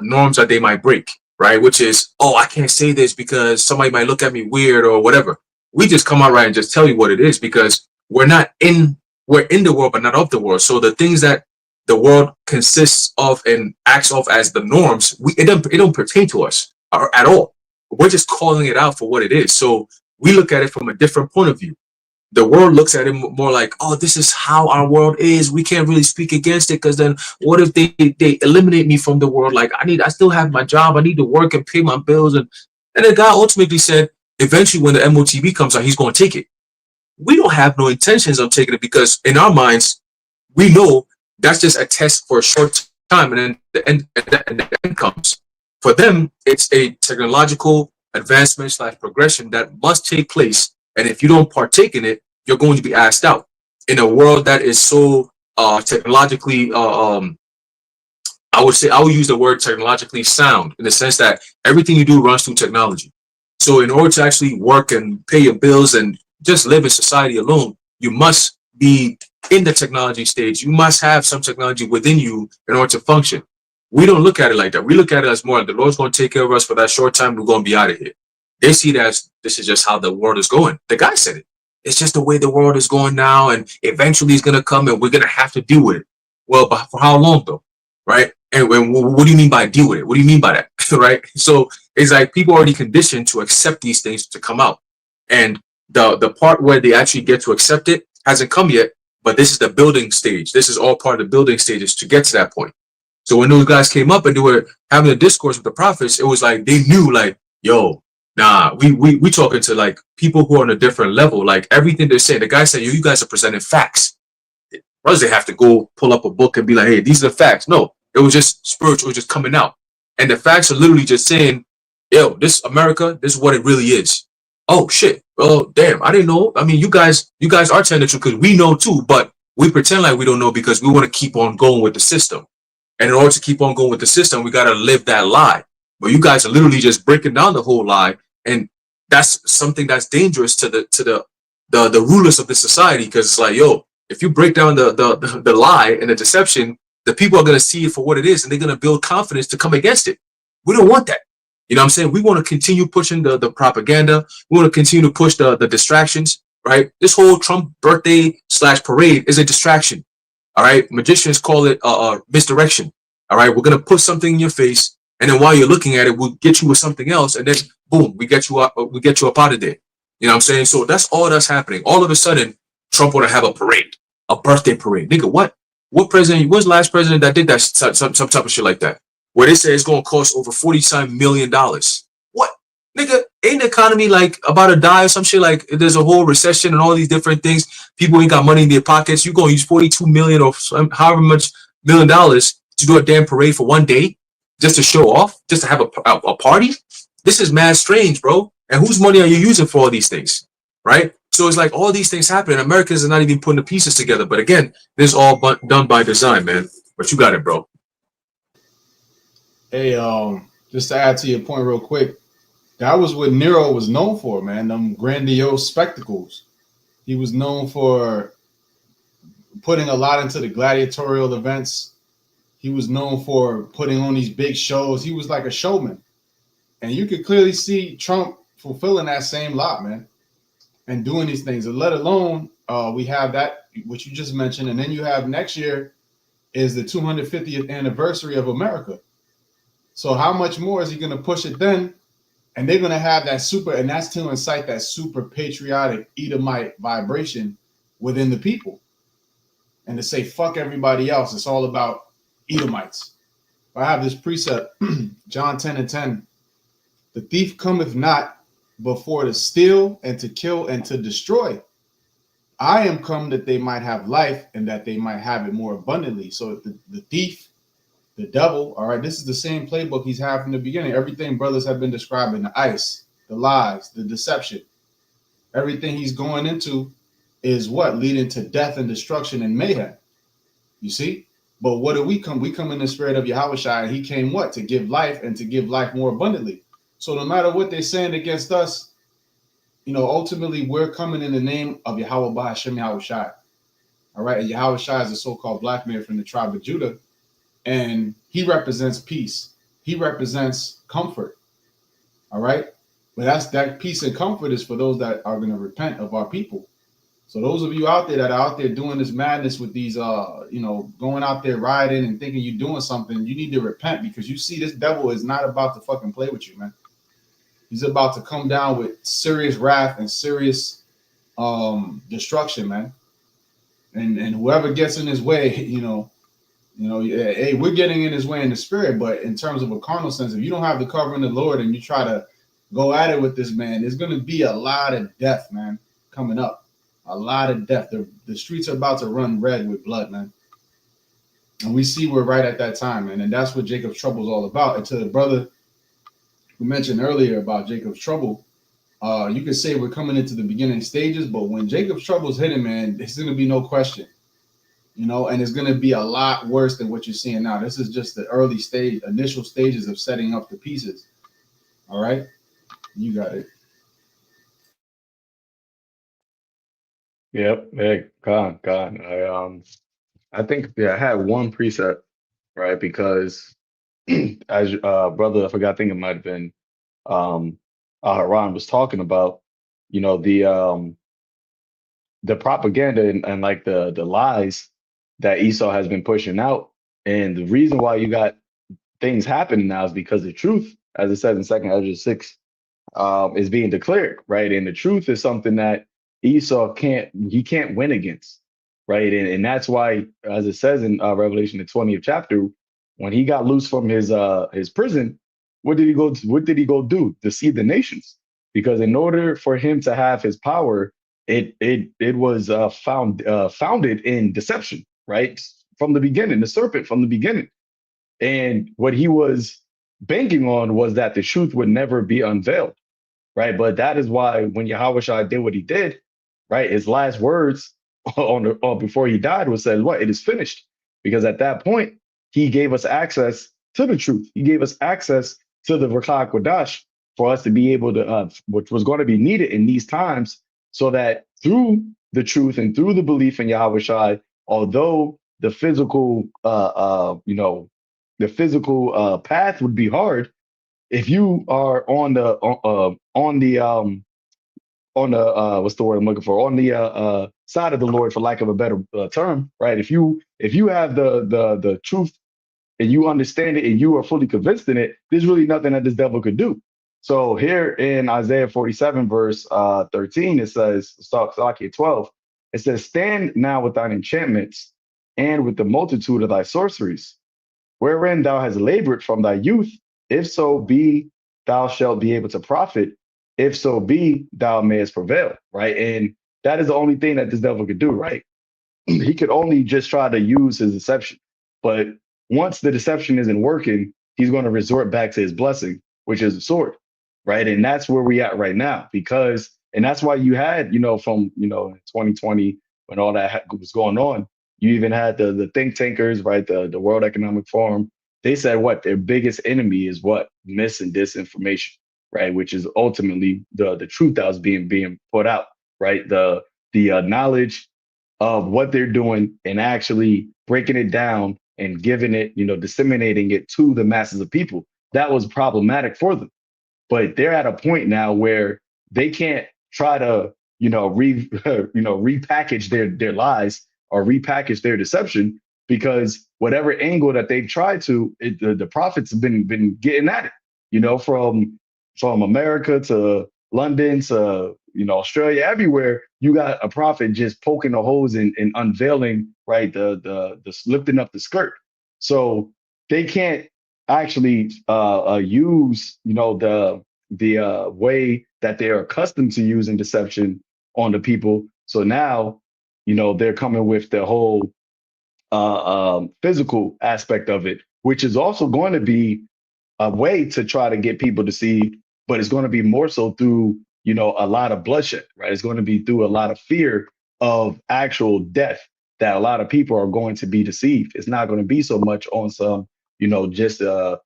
norms that they might break, right? Which is, oh, I can't say this because somebody might look at me weird or whatever. We just come out right and just tell you what it is, because we're in the world, but not of the world. So the things that the world consists of and acts of as the norms, it don't pertain to us at all. We're just calling it out for what it is. So we look at it from a different point of view. The world looks at it more like, oh, this is how our world is. We can't really speak against it, because then what if they eliminate me from the world? Like I still have my job. I need to work and pay my bills. And the guy ultimately said, eventually when the MOTB comes out, he's going to take it. We don't have no intentions of taking it, because in our minds, we know that's just a test for a short time, and then the end comes. For them, it's a technological advancement / progression that must take place. And if you don't partake in it, you're going to be asked out. In a world that is so technologically, I would use the word technologically sound, in the sense that everything you do runs through technology. So in order to actually work and pay your bills and just live in society alone, you must be in the technology stage. You must have some technology within you in order to function. We don't look at it like that. We look at it as more like the Lord's going to take care of us for that short time. We're going to be out of here. They see it as, this is just how the world is going. The guy said it. It's just the way the world is going now, and eventually it's going to come and we're going to have to deal with it. Well, but for how long though? Right? And what do you mean by deal with it? What do you mean by that? Right? So it's like people are already conditioned to accept these things to come out. And the part where they actually get to accept it hasn't come yet, but this is the building stage. This is all part of the building stages to get to that point. So when those guys came up and they were having a discourse with the prophets, it was like they knew, like, yo, nah, we talking to like people who are on a different level. Like everything they're saying, the guy said, yo, you guys are presenting facts. Brothers, they have to go pull up a book and be like, hey, these are the facts. No, it was just spiritual, just coming out. And the facts are literally just saying, yo, this America, this is what it really is. Oh shit. Well, damn, I didn't know. I mean, you guys are telling the truth, because we know too, but we pretend like we don't know because we want to keep on going with the system. And in order to keep on going with the system, we got to live that lie. But you guys are literally just breaking down the whole lie. And that's something that's dangerous to the rulers of the society, because it's like, yo, if you break down the lie and the deception, the people are going to see it for what it is, and they're going to build confidence to come against it. We don't want that. You know what I'm saying? We want to continue pushing the propaganda. We want to continue to push the distractions, right? This whole Trump birthday / parade is a distraction. All right. Magicians call it misdirection. All right. We're going to put something in your face, and then while you're looking at it, we'll get you with something else. And then boom, we get you up out of there. You know what I'm saying? So that's all that's happening. All of a sudden, Trump want to have a parade, a birthday parade. Nigga, what president, what's the last president that did that, some type of shit like that? where they say it's going to cost over $47 million. What? Nigga, ain't the economy like about to die or some shit? Like there's a whole recession and all these different things. People ain't got money in their pockets. You going to use 42 million or however much $1 million to do a damn parade for one day just to show off, just to have a party? This is mad strange, bro. And whose money are you using for all these things, right? So it's like all these things happen, and Americans are not even putting the pieces together. But again, this is all done by design, man. But you got it, bro. Hey, just to add to your point real quick, that was what Nero was known for, man. Them grandiose spectacles. He was known for putting a lot into the gladiatorial events. He was known for putting on these big shows. He was like a showman. And you could clearly see Trump fulfilling that same lot, man, and doing these things. And let alone we have that, which you just mentioned. And then you have next year is the 250th anniversary of America. So how much more is he going to push it then? And they're going to have that super, and that's to incite that super patriotic Edomite vibration within the people. And to say, fuck everybody else. It's all about Edomites. I have this precept, John 10:10. The thief cometh not before to steal and to kill and to destroy. I am come that they might have life and that they might have it more abundantly. So the thief, the devil, all right, this is the same playbook he's had from the beginning. Everything brothers have been describing, the ice, the lies, the deception, everything he's going into is what? Leading to death and destruction and mayhem. You see? But what do we come? We come in the spirit of Yahawashi, and he came what? To give life and to give life more abundantly. So no matter what they're saying against us, you know, ultimately we're coming in the name of Yahweh Bahashem Yahawashi. All right. And Yahawashi is a so-called black man from the tribe of Judah. And he represents peace. He represents comfort. All right. But that peace and comfort is for those that are going to repent of our people. So those of you out there that are out there doing this madness with these, you know, going out there riding and thinking you're doing something, you need to repent, because you see this devil is not about to fucking play with you, man. He's about to come down with serious wrath and serious destruction, man. And whoever gets in his way, you know, hey, we're getting in his way in the spirit, but in terms of a carnal sense, if you don't have the covering of the Lord and you try to go at it with this man, there's going to be a lot of death, man, coming up. A lot of death. The streets are about to run red with blood, man. And we see we're right at that time, man. And that's what Jacob's trouble is all about. And to the brother who mentioned earlier about Jacob's trouble, you could say we're coming into the beginning stages, but when Jacob's trouble is hitting, man, there's going to be no question, you know, and it's going to be a lot worse than what you're seeing now. This is just the early stage, initial stages of setting up the pieces. All right. You got it. Yep. Hey, God. I think I had one preset, right? Because as brother, I forgot, I think it might have been Haran was talking about, you know, the propaganda and like the lies that Esau has been pushing out. And the reason why you got things happening now is because the truth, as it says in 2 Ezra 6, is being declared, right? And the truth is something that Esau can't win against, right? And that's why, as it says in Revelation, the 20th chapter, when he got loose from his prison, what did he go do? Deceive the nations. Because in order for him to have his power, it was founded in deception, right? From the beginning, the serpent from the beginning. And what he was banking on was that the truth would never be unveiled, right? But that is why when Yahawashi did what he did, right, his last words before he died was said, "What? It is finished." Because at that point, he gave us access to the truth. He gave us access to the Rakah Kodash for us to be able to, which was going to be needed in these times, so that through the truth and through the belief in Yahawashi, although the physical, the physical path would be hard, if you are on the what's the word I'm looking for, on the side of the Lord, for lack of a better term, right? If you have the truth and you understand it and you are fully convinced in it, there's really nothing that this devil could do. So here in Isaiah 47 verse 13, it says, 12, it says, "Stand now with thine enchantments and with the multitude of thy sorceries. wherein thou hast labored from thy youth, if so be thou shalt be able to profit, if so be thou mayest prevail, right? And that is the only thing that this devil could do, right? He could only just try to use his deception. But once the deception isn't working, he's going to resort back to his blessing, which is the sword, right? And that's where we at right now, because, and that's why you had, from, 2020, when all that was going on, you even had the think tankers, right? The World Economic Forum. They said what their biggest enemy is what? Mis and disinformation, right? Which is ultimately the truth that was being put out, right? The knowledge of what they're doing and actually breaking it down and giving it, disseminating it to the masses of people. That was problematic for them. But they're at a point now where they can't try to, repackage their lies or repackage their deception, because whatever angle that they've tried to, the prophets have been getting at it, from America to London to Australia, everywhere you got a prophet just poking the holes and unveiling, right, the lifting up the skirt. So they can't actually use the way that they're accustomed to using deception on the people. So now they're coming with the whole physical aspect of it, which is also going to be a way to try to get people deceived, but it's going to be more so through, a lot of bloodshed, right? It's going to be through a lot of fear of actual death that a lot of people are going to be deceived. It's not going to be so much on some, just a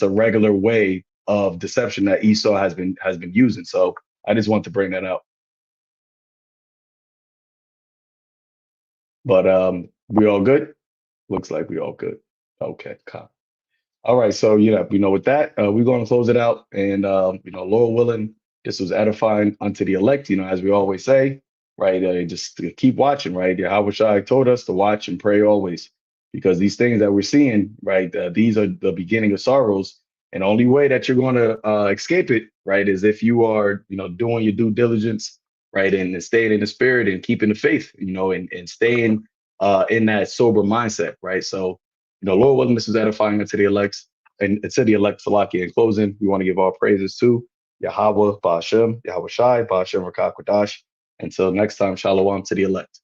regular way of deception that Esau has been using. So I just want to bring that out. But we all good? Looks like we all good. Okay, cool. All right, so with that, we're going to close it out, and Lord willing, this was edifying unto the elect. As we always say, right? Just to keep watching, right? Yahawashi told us to watch and pray always, because these things that we're seeing, right? These are the beginning of sorrows, and the only way that you're going to escape it, right, is if you are, doing your due diligence, right, and staying in the spirit and keeping the faith, and staying in that sober mindset, right? So. Lord willing, this is edifying unto the elects and to the elect Salaki. In closing, we want to give all praises to Yahweh, Ba'ashem, Yahawashi, Ba'ashem Rakak Quadash. Until next time, Shalom to the elect.